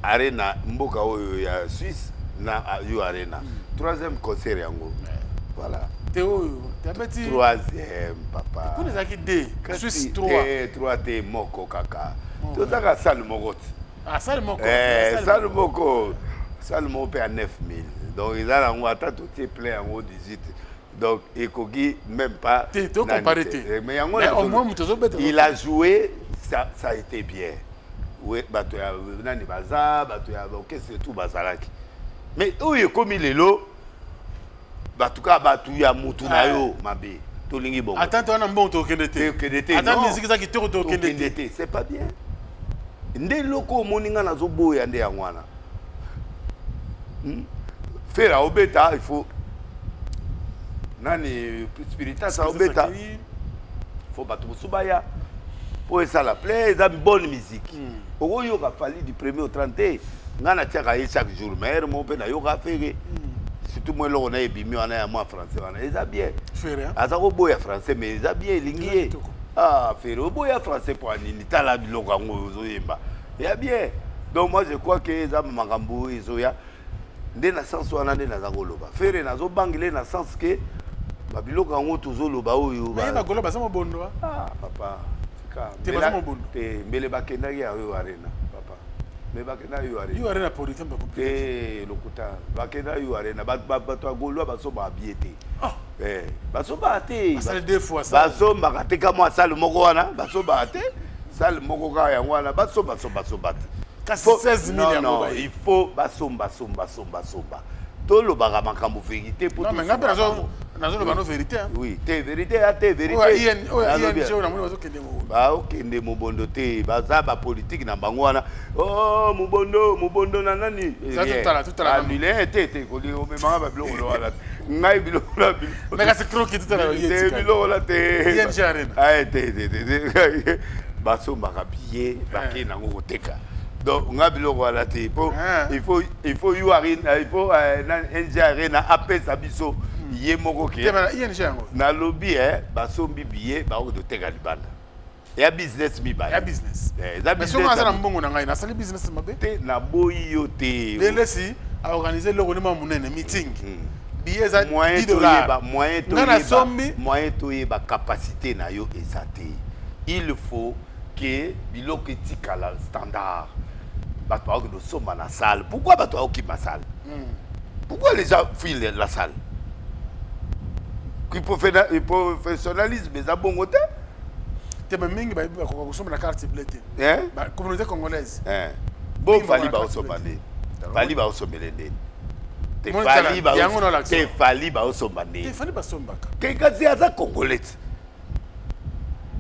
Speaker 1: arena mboka oyo ya Suisse na yo arena troisième concert yango voilà troisième papa
Speaker 2: pour les acquis D Suisse 3
Speaker 1: 3 moko kaka tout ça salle moko
Speaker 2: salle moko
Speaker 1: salle moko salle moko à 9000 donc ils a en attente tout est plein en 18 donc ekogi même pas mais au moins il a joué ça a été bien oui bato ya nani baza bato ya OK c'est tout bazalaki mais où est comme il est lo batuka batu ya mutu na yo mabe tolingi bongo
Speaker 2: attends on a bon to kendete attends musique ça qui to kendete
Speaker 1: c'est pas bien ndé loko moninga nazo boya ndé ya ngwana faire obeta il faut nani spirituel ça obeta faut batu subaya pour ça la plaît ça bonne musique oyo ka fali du 1er au 31 ngana tiaka chaque jour mais mon pe na yo ka faire surtout moi là on a ebimi on a moi français on a ça bien
Speaker 2: faire
Speaker 1: asa ko boya français mais ça bien lingié faire boya français pour nini tala biloko ngo zoyemba ya bien donc moi je crois que ça makambo ezoya ndé na sens wana ndé na zakoloba faire na zo bangile na sens que ba biloko ngo tozoloba oyo
Speaker 2: ba ba goloba ça mo bondo
Speaker 1: papa
Speaker 2: te ba mo bondo
Speaker 1: te mbele bakenda ya yo arena papa mais bakenda yo
Speaker 2: arena politique ba
Speaker 1: te lokuta bakenda yo arena ba to golwa ba so ba biete ba so ba te
Speaker 2: ça deux fois ça
Speaker 1: ba so ba te ka mo salle moko wana ba so ba te salle moko ka ya wana ba so ba
Speaker 2: 16 millions
Speaker 1: non il faut ba somba tout le bagamankambo vérité pour
Speaker 2: non mais ngapé nazo le bano vérité
Speaker 1: oui te vérité ba okende mobondo te baza ba politique na bango wana oh mobondo na nani
Speaker 2: tout à la
Speaker 1: annulé te ko li o memanga ba biloko wala ngai biloko la
Speaker 2: mais ka se croquer tout à la
Speaker 1: biloko la te
Speaker 2: yen jarena
Speaker 1: te ba somba ka billet ba ke na ngo teka donc on a biloko wala te il faut you arena il faut NG arena apes abiso ye moko ke na lobby ba sombi billet ba de teka libanda ya business mi ba
Speaker 2: ya business mais so ngasa na mbongo na ngai na sali business mabe
Speaker 1: te na boyi yo te
Speaker 2: lelesi a organiser le ronima munene meeting billet za
Speaker 1: $10 moyen to ye ba capacité na yo ezate il faut que biloko etikala standard bato de somba na salle. Pourquoi bato qui ma salle? Pourquoi les gens fuient la salle? Le professionnalisme mais à bon côté.
Speaker 2: Tu me mingi ba ko somba na carte bleue. Communauté congolaise.
Speaker 1: Bon fali ba osombane. Fali ba osombelende. Te fali ba osombane.
Speaker 2: Te fali ba sombaka.
Speaker 1: Kekazi aza congolais.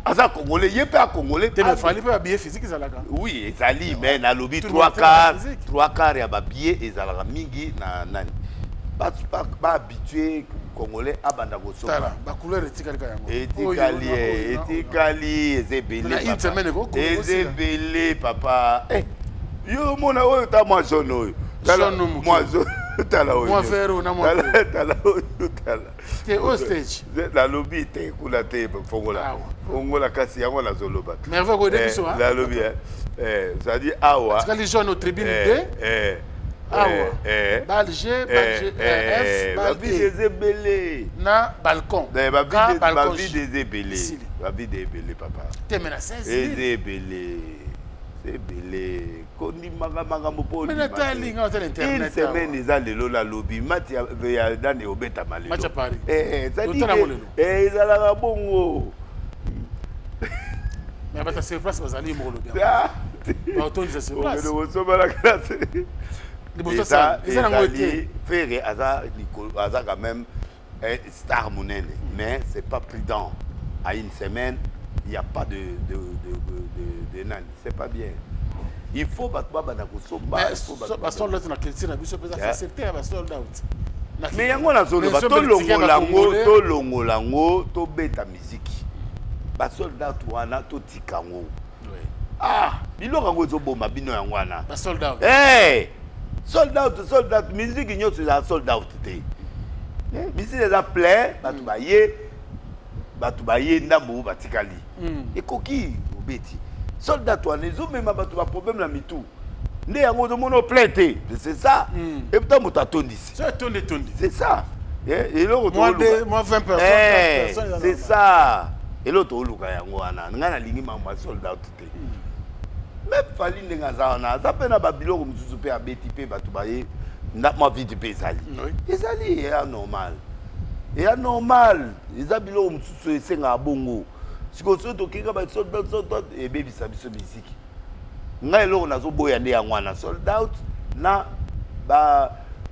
Speaker 1: Aza congolais, il pas congolais.
Speaker 2: Te me fali pas billet physique ezalaka.
Speaker 1: Oui, ezali mais na lobby 3/4 ya ba billet ezalaka mingi na nani. Pas habitué congolais abanda ko soba.
Speaker 2: Tala, ba couleur etikali ka yango.
Speaker 1: Etikali ezebele papa. Yo mona oyo ta moi jaune oyo. Moi jaune tala oyo.
Speaker 2: Moi vert na moi.
Speaker 1: Tala oyo tala.
Speaker 2: Te au stage.
Speaker 1: La lobby te kula te fongola. Fongola kasi yango na zoloba.
Speaker 2: Merveille ko de biso ha.
Speaker 1: La lobby ça dit awa.
Speaker 2: Parce que les jeunes au tribune D. Awa. Balge, F,
Speaker 1: Balge.
Speaker 2: Na balcon.
Speaker 1: Balcon des ébélés. La vie des ébélés papa.
Speaker 2: Te mena 16.
Speaker 1: Des ébélés. C'est belé. Kondi manga mopo.
Speaker 2: Mais nata linga hôtel internet.
Speaker 1: Une semaine ils allaient la lobby. Mati ya dane obeta malelo.
Speaker 2: Match à Paris.
Speaker 1: Ça dit ils allaient bongo.
Speaker 2: Mais abata sur place bazali mo lobby. Ba autorise sur place.
Speaker 1: On soba la classe.
Speaker 2: Ils ont été
Speaker 1: Ferré Aza quand même star monnaie, mais c'est pas prudent. À une semaine, il n'y a pas de nani. C'est pas bien. Il faut battre Banakosoba.
Speaker 2: Mais sold out na culture na biso pesa facilité à sold out.
Speaker 1: Mais yango na zolo ba to longolango to beta musique. Ba sold out wana to tikango. Ah, biloko ngo zo bomba bino yango wana.
Speaker 2: Ba sold out.
Speaker 1: Sold out, musique igno c'est la sold out té. Musique déjà plein, batu baye ndambo batikali. Et koki obeti. Sold out wana zo même batu ba problème la mitou. Ndé yango zo mono plein té. C'est ça. Et putain mota tondisi.
Speaker 2: C'est tondi.
Speaker 1: C'est ça. Et l'autre
Speaker 2: moi 20 personnes.
Speaker 1: C'est ça. Et l'autre oluka yango wana. Ngana lingi mamba sold out té. Même fali ndengazana zapena babiloko mususu pe abeti pe batu baye na ma vie de pesali ezali est normal ezabilo mususu esenga bongo siko soto kinga ba sold out e baby sabiso musique ngai loko nazo boya nde yango na sold out na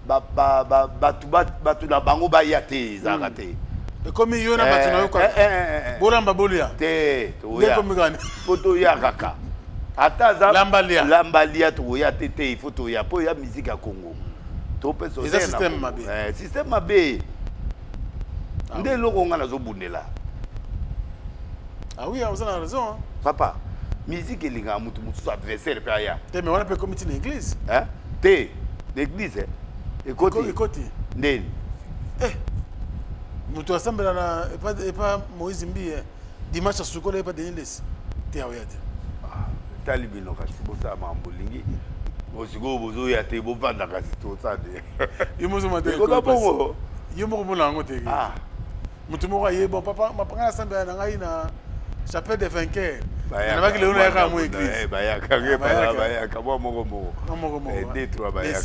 Speaker 1: batu na bango ba yate zakate
Speaker 2: comme yo na batu na yo kwa bolamba bolia
Speaker 1: te
Speaker 2: to ya
Speaker 1: photo ya kaka Ataza lambalia to ya tete il faut to ya po ya musique à Congo. To pe so
Speaker 2: système mabe.
Speaker 1: Système mabe. Ndé loko nga nazo bundela.
Speaker 2: Ah oui, vous avez raison.
Speaker 1: Papa, musique elinga mutu adversaire pe aya.
Speaker 2: Te mais on appelle comité d'église.
Speaker 1: Hein? Te l'église.
Speaker 2: Écoutez.
Speaker 1: Ndé.
Speaker 2: Mutu assemble na et pas Moïse Mbi dimanche à Soukola et pas Denis. Te awete.
Speaker 1: Talibino kasi bosa mambolingi osiko bozo ya te bo vanda kasi to sade
Speaker 2: imozo mate
Speaker 1: ko bongo
Speaker 2: yomo mo lango te mutu mo ye bon papa mapanga samba na ngai na chapelle des vainqueurs na ba ki leona ya ka mo église
Speaker 1: ba ya ka ke ba ya ka mo des trois ba ya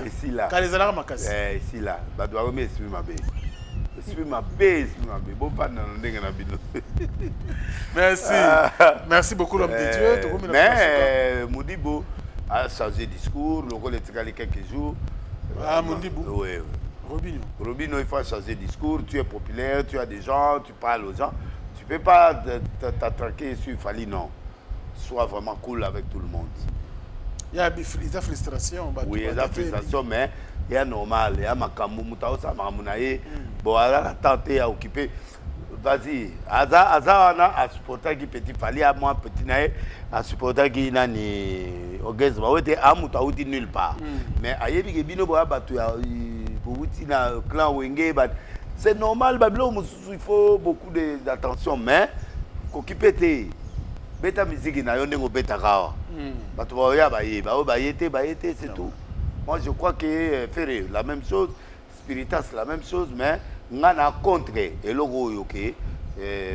Speaker 2: ici là kalizala makasi
Speaker 1: ici là ba doit me esprit mabe bon pas
Speaker 2: merci beaucoup l'homme de Dieu.
Speaker 1: Mais Modibo a changé de discours, le rôle est quelques jours.
Speaker 2: Modibo.
Speaker 1: Oui. Robinho, il faut changer de discours, tu es populaire, tu as des gens, tu parles aux gens. Tu ne peux pas t'attraquer sur Fali, non. Sois vraiment cool avec tout le monde.
Speaker 2: Il y a des frustrations.
Speaker 1: Oui, il y a des frustrations, mais il y a normal. Il y a Makamou, Moutaosa, Maramunaye. Bon, elle a tenté à occuper. Vas-y. Aza, a supporté qui petit Fali, à moi, petit naïe, a supporté qui n'a ni. Ogez, bah, ouais, à Moutaouti nulle part. Mais à Yébi, Bino, bah, tu as un clan Wenge, c'est normal, il faut beaucoup d'attention, mais occuper tes. Beta musique na yonde ngo beta kawa. Bato ba ya ba yete c'est tout. Moi je crois que faire la même chose, Spiritas la même chose mais ngana contre et logo yoke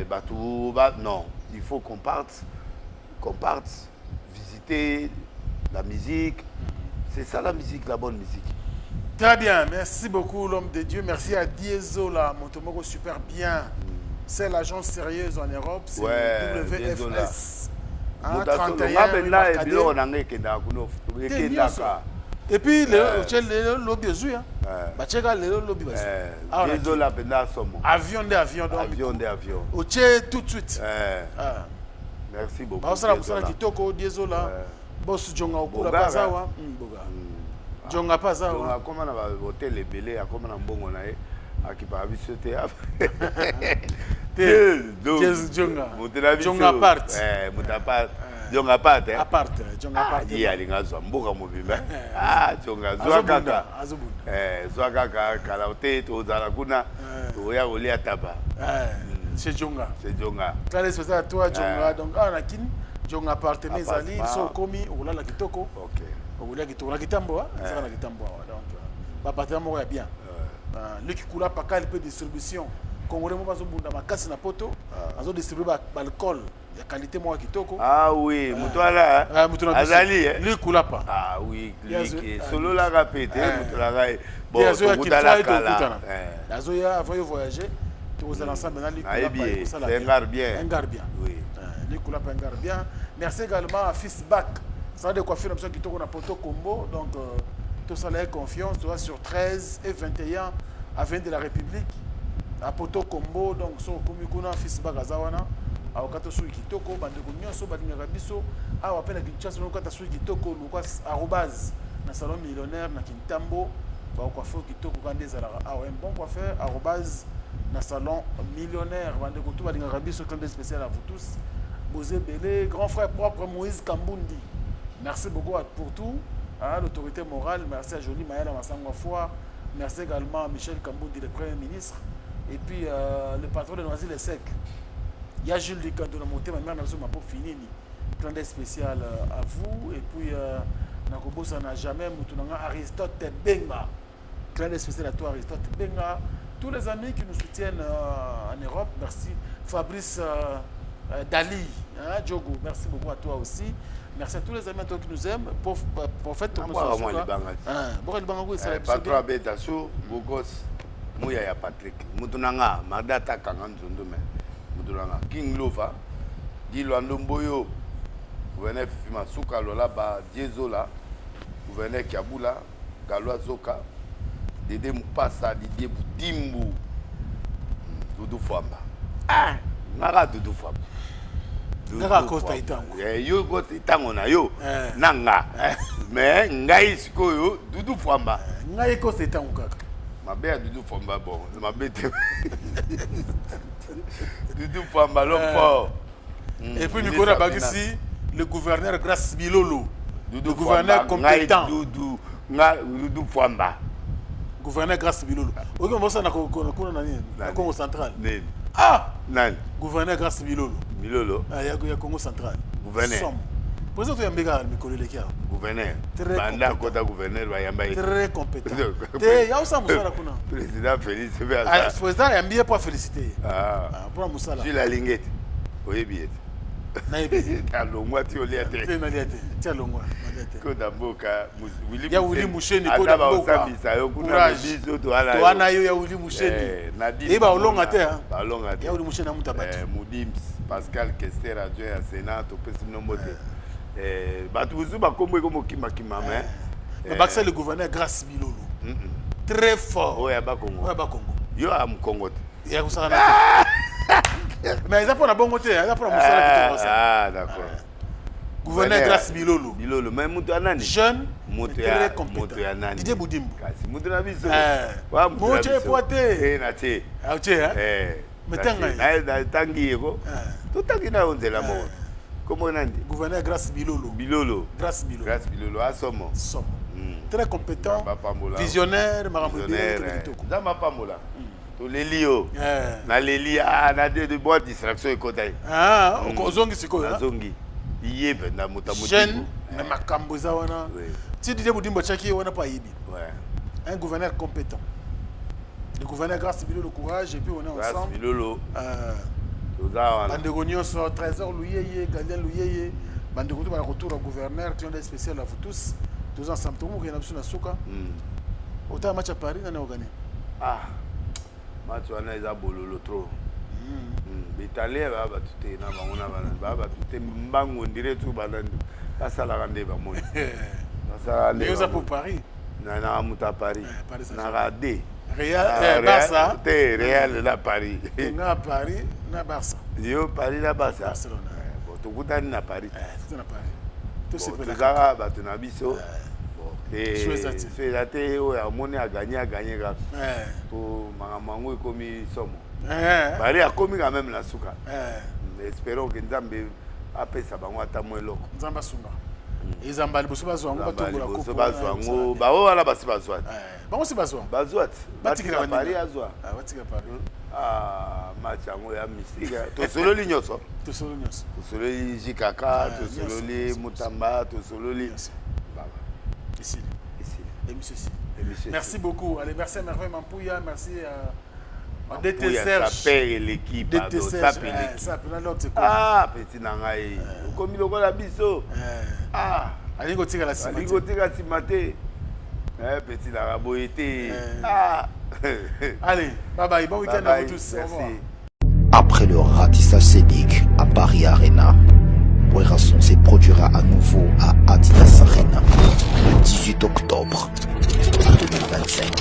Speaker 1: bato ba non, il faut qu'on parte visiter La musique, c'est ça la musique, la bonne musique.
Speaker 2: Très bien, merci beaucoup l'homme de Dieu. Merci à Diesola, Montomoko super bien. C'est l'agence sérieuse en Europe, c'est WFS.
Speaker 1: 31
Speaker 2: et puis le lobby est joué. Le lobby avion de avion. Tout de suite.
Speaker 1: Merci beaucoup.
Speaker 2: Boss Jonga okula pazawa. Jonga pazawa.
Speaker 1: Jonga koma na hotel ebele akoma na mbongo na ye akipa biso te.
Speaker 2: Jonga part.
Speaker 1: Mutapart. Jonga part.
Speaker 2: Apart. Jonga part.
Speaker 1: Iya linga zwa mboka mobimba. Jonga zwa kaka. Zwa kaka kala hotel to zala kuna. To ya olia taba.
Speaker 2: C'est Jonga.
Speaker 1: C'est Jonga.
Speaker 2: Claire c'est à toi Jonga donc na kin Jonga partenaire zali so komi olala kitoko. OK. Olala kitoko na kitambo ça na kitambo donc ba partenaire mo ya bien. Le qui coula pas quelle peu distribution. Congolais mo bazo bunda makasi na poto. Azo distribuer alcool de qualité mo kitoko.
Speaker 1: Ah oui, mutwala. Azali
Speaker 2: le coula pas.
Speaker 1: Ah oui, clique solo la rapete mutwala. Bon, mutala kala.
Speaker 2: Azo ya avant voyager. Tous ensemble dans
Speaker 1: c'est un gardien.
Speaker 2: Un gardien.
Speaker 1: Oui.
Speaker 2: Nicolas Pengar bien. Merci également à Fistback. Ça de coiffure option qui tourne à Poto Combo. Donc tout ça là confiance sur 13 et 21 avenue de la République à Poto Combo. Donc sur Kumikuna Fistback Azawana. A Okato Sui Kitoko bande kunyoso badinga biso a wapena Kinshasa no kata Sui Kitoko lukas arobase na salon millionnaire na Kintambo ba coiffeur Kitoko kandeza a un bon coiffeur arobase na salon millionnaire bande ko tuba dinga biso quand spécial à vous tous. Bosé Belé, grand frère propre Moïse Kambundi. Merci beaucoup pour tout. À l'autorité morale, merci à Jolie Mayala Massangwa Foire. Merci également à Michel Kambundi, le Premier ministre. Et puis le patron de Noisy Le Sec. Il y a Jules Lican de la montée, ma mère n'a pas fini. Plein de spécial à vous. Et puis, Nakobo, ça n'a jamais. Moutounanga Aristote Benga. Plein de spécial à toi, Aristote Benga. Tous les amis qui nous soutiennent en Europe, merci. Fabrice Dali, Djogo, merci beaucoup à toi aussi. Merci à tous les amis qui nous aiment. Prophète Thomas Sosuka.
Speaker 1: Patron Abetasso, Bogos, Mouya Patrick. Moutounanga, Magdata Kangan Zondome. Moutounanga, King Lova, Dilo Ndomboyo, gouverneur Fima Souka Lola, Diezola, gouverneur Kiaboula, Galoa Zoka, Dédé Moupassa, Didier Boudimbu, Doudou Famba. Ah, Nara Doudou Famba.
Speaker 2: Nara Costa Itango.
Speaker 1: Yo Costa Itango na yo. Nanga. Mais Ngai Sikoyo, Doudou Famba.
Speaker 2: Ngai Costa Itango kaka.
Speaker 1: Ma belle Doudou Famba, bon, ma belle. Doudou Famba, l'homme fort.
Speaker 2: Et puis Nicolas Bagissi, le gouverneur Grace Bilolo. Le gouverneur compétent.
Speaker 1: Doudou Famba.
Speaker 2: Gouverneur Grace Bilolo. Ok, on va ça na Congo central.
Speaker 1: Ah, nan.
Speaker 2: Gouverneur Grace Bilolo.
Speaker 1: Bilolo.
Speaker 2: Ah, il y a Congo central.
Speaker 1: Gouverneur.
Speaker 2: Président de Yambega, Mikolo Lekia.
Speaker 1: Gouverneur. Banda Kota gouverneur va Yamba.
Speaker 2: Très compétent. Il y a aussi Moussala Kuna.
Speaker 1: Président Félix.
Speaker 2: Président Yambia pour féliciter.
Speaker 1: Ah.
Speaker 2: Pour Moussala.
Speaker 1: Sur la linguette. Oui, bien.
Speaker 2: Alongwa
Speaker 1: ti oliate.
Speaker 2: Ti alongwa.
Speaker 1: Ko damboka Willy.
Speaker 2: Ya Willy Musheni ko damboka.
Speaker 1: Biso to ala.
Speaker 2: To ana yo ya Willy Musheni. Eba olonga te ha.
Speaker 1: Ba olonga te.
Speaker 2: Ya Willy Musheni amutabati.
Speaker 1: Mudims Pascal Kester adjoint à Sénat to pesi nombote. Batuzu ba kombo ko mokima kima mais.
Speaker 2: Baksa le gouverneur Grace Bilolo. Très fort.
Speaker 1: Oya ba Congo.
Speaker 2: Oya ba Congo.
Speaker 1: Yo am Congo.
Speaker 2: Ya kusana. Mais ils apprennent à bon côté, ils apprennent à Moussala.
Speaker 1: Ah, d'accord.
Speaker 2: Gouverneur Grace Bilolo.
Speaker 1: Bilolo, mais Moutoanani.
Speaker 2: Jeune, très compétent. Didier Boudimbo.
Speaker 1: Moutonabiso.
Speaker 2: Mouché Poité.
Speaker 1: Naté.
Speaker 2: Ah, tu es. Mais
Speaker 1: Tanguy, tout Tanguy na on la mort. Comment on dit?
Speaker 2: Gouverneur Grace Bilolo.
Speaker 1: Bilolo.
Speaker 2: Grace Bilolo.
Speaker 1: Grace Bilolo, à Somo.
Speaker 2: Somo. Très compétent. Visionnaire,
Speaker 1: Visionnaire. Zama Pamola. Les lios. Na les lia na de bonnes distractions et côté.
Speaker 2: Ah, ozongi siko ya.
Speaker 1: Ozongi. Yebe na mutamuti.
Speaker 2: Jeune na makambo za wana. Si Didier Boudimbo chaki wana pa yibi.
Speaker 1: Ouais.
Speaker 2: Un gouverneur compétent. Le gouverneur Grace Bilolo courage et puis on est ensemble.
Speaker 1: Grace Bilolo.
Speaker 2: Bandegonio sur Trésor Louyeye, Galien Louyeye, Bandekutu va retour au gouverneur, client spécial à vous tous. Tous ensemble, tout le monde qui est dans le souka. Autant match à Paris, on a gagné.
Speaker 1: Ah, match on a déjà bololo trop. L'Italien va battre, na va battre, mbango dirait tout banane. Ça ça la rende ba moi. Ça
Speaker 2: mais vous pour Paris.
Speaker 1: Na muta Paris. Na radé.
Speaker 2: Real Barça.
Speaker 1: Real na Paris.
Speaker 2: Na Paris, na Barça.
Speaker 1: Yo Paris na Barça.
Speaker 2: Barcelone.
Speaker 1: Bon, tout le monde na Paris.
Speaker 2: Tout na Paris. Tout c'est
Speaker 1: pour la battu na biso. Et
Speaker 2: c'est
Speaker 1: la théo a monnaie à gagner grave. Pour mango comme somo. Paris a commis quand même la souka. Espérons que Nzambe après ça va ata moins loko.
Speaker 2: Nzamba sunga. Ezamba liboso bazwango batongola
Speaker 1: ko. Bazwango ba o ala basi bazwat.
Speaker 2: Bango si bazwa.
Speaker 1: Bazwat.
Speaker 2: Batikira
Speaker 1: Paris azwa.
Speaker 2: Batikira Paris.
Speaker 1: Match yango ya mystique. To solo linyoso.
Speaker 2: To solo nyos.
Speaker 1: To solo Jikaka, to solo Mutamba, to solo
Speaker 2: ici. Monsieur ici. Merci beaucoup. Allez, merci à Merveille Mampouya, merci à DTSR.
Speaker 1: Ça paye l'équipe.
Speaker 2: Ça paye l'équipe.
Speaker 1: Ah, petit nangaï. Comme il a biso. Ah,
Speaker 2: allez, go tira la cimate.
Speaker 1: Allez, go tira la cimate. Petit l'arabo été. Ah.
Speaker 2: Allez, bye bye. Bon week-end à vous tous. Au revoir.
Speaker 3: Après le ratissage scénique à Paris Arena, Werrason se produira à nouveau à Adidas Arena le 18 octobre 2025.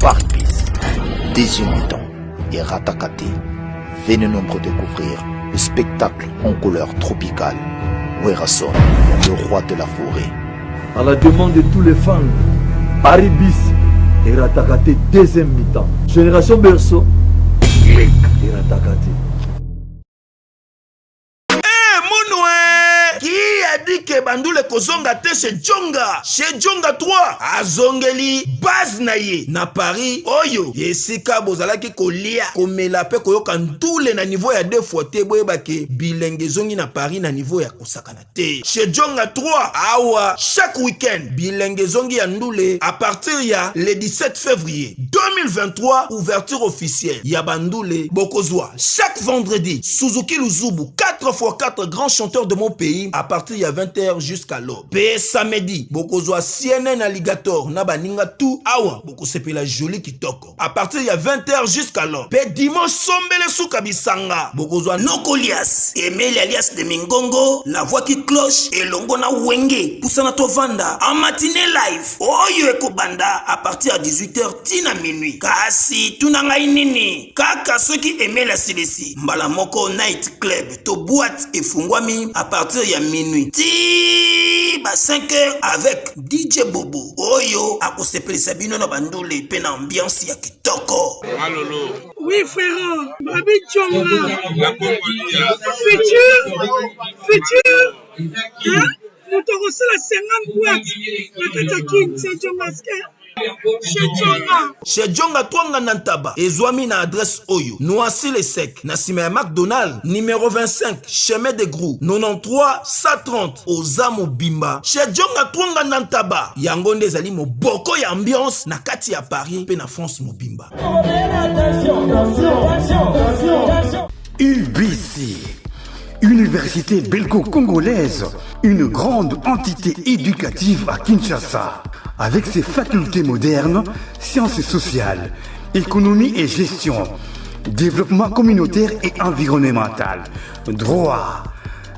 Speaker 3: Paris Bis, Désioniton et Ratakate. Venez nombreux découvrir le spectacle en couleur tropicale. Werrason, le roi de la forêt.
Speaker 4: À la demande de tous les fans, Paris Bis et Ratakate deuxième mi-temps. Génération Berceau et Ratakate.
Speaker 5: Qui a dit que Bandoule Kozonga te chez Djonga 3 azongeli base naye na Paris oyo yesika bozalaki kolia komela pe koyoka ntule na niveau ya 2 fois te boyebake bilenge zongi na Paris na niveau ya kosakana te chez Djonga 3 awa chaque week-end bilenge zongi ya ndule à partir ya le 17 février 2023 ouverture officielle ya Bandoule Bokozwa chaque vendredi Suzuki Luzubu 4x4 grands chanteurs de mon pays à partir de 20h jusqu'à l'aube. Pe samedi, bokozwa CNN Alligator na baninga tout awa boko sepela joli kitoko. À partir de 20h jusqu'à l'aube. Pe dimanche sombele souka bisanga. Bokozwa Nokolias, Emile alias de Mingongo, la voix qui cloche et longo na wenge. Poussana tovanda en matinée live. Oyo eko banda à partir de 18h tina minuit. Kasi tunanga inini. Kaka ceux qui aimaient la CDC. Mbala moko night club to boîte et fungwami à partir de minuit. Ti ba 5h avec DJ Bobo. Oyo akosepelisa bino na Bandoule pe na ambiance ya kitoko.
Speaker 6: Malolo. Oui frère, Babi Djonga. Futur. Hein? Nous te reçons la 50 boîtes. La Katakine, c'est Djonga.
Speaker 5: Chez Djonga Twanga Nantaba, Ezwami na adresse Oyo, Noisy le Sec, Nassime McDonald, numéro 25, chemin de Grou, 93 130, Ozamo Bimba. Chez Djonga Twanga Nantaba, Yangonde Zali mo boko ya ambiance, na kati ya Paris, pe na France mo Bimba.
Speaker 7: UBC, Université belgo-congolaise, une grande entité éducative à Kinshasa. Avec ses facultés modernes, sciences sociales, économie et gestion, développement communautaire et environnemental, droit,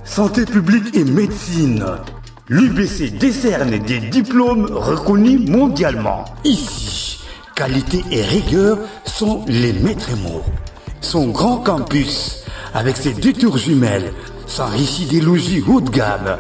Speaker 7: santé publique et médecine. L'UBC décerne des diplômes reconnus mondialement. Ici, qualité et rigueur sont les maîtres mots. Son grand campus, avec ses 2 tours jumelles, s'enrichit des logis haut de gamme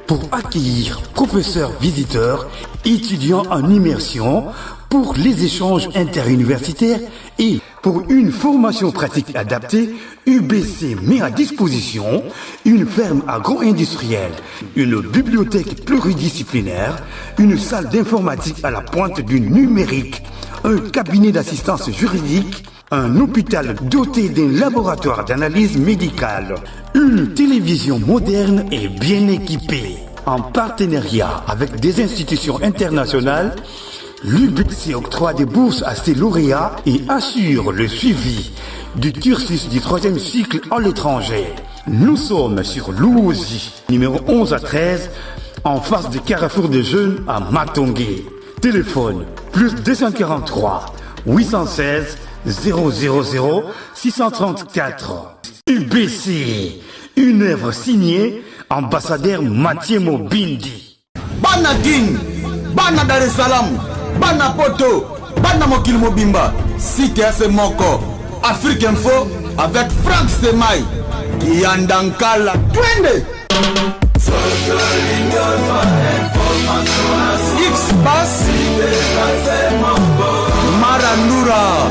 Speaker 7: pour accueillir professeurs visiteurs, étudiants en immersion, pour les échanges interuniversitaires et pour une formation pratique adaptée. UBC met à disposition une ferme agro-industrielle, une bibliothèque pluridisciplinaire, une salle d'informatique à la pointe du numérique, un cabinet d'assistance juridique, un hôpital doté d'un laboratoire d'analyse médicale, une télévision moderne et bien équipée. En partenariat avec des institutions internationales, l'UBC octroie des bourses à ses lauréats et assure le suivi du cursus du 3e cycle en l'étranger. Nous sommes sur Louzi, numéro 11 à 13, en face du Carrefour des Jeunes à Matongé. Téléphone plus 243 816 000 634. UBC, une œuvre signée ambassadeur Mathieu Mobindi.
Speaker 8: Bana King, Bana Dar es Salaam, Bana Poto, Bana Mokil Mobimba, Cité Moko, Afrique Info avec Franck Stemai, Yandankala, Twende. X-Bass, Marandura.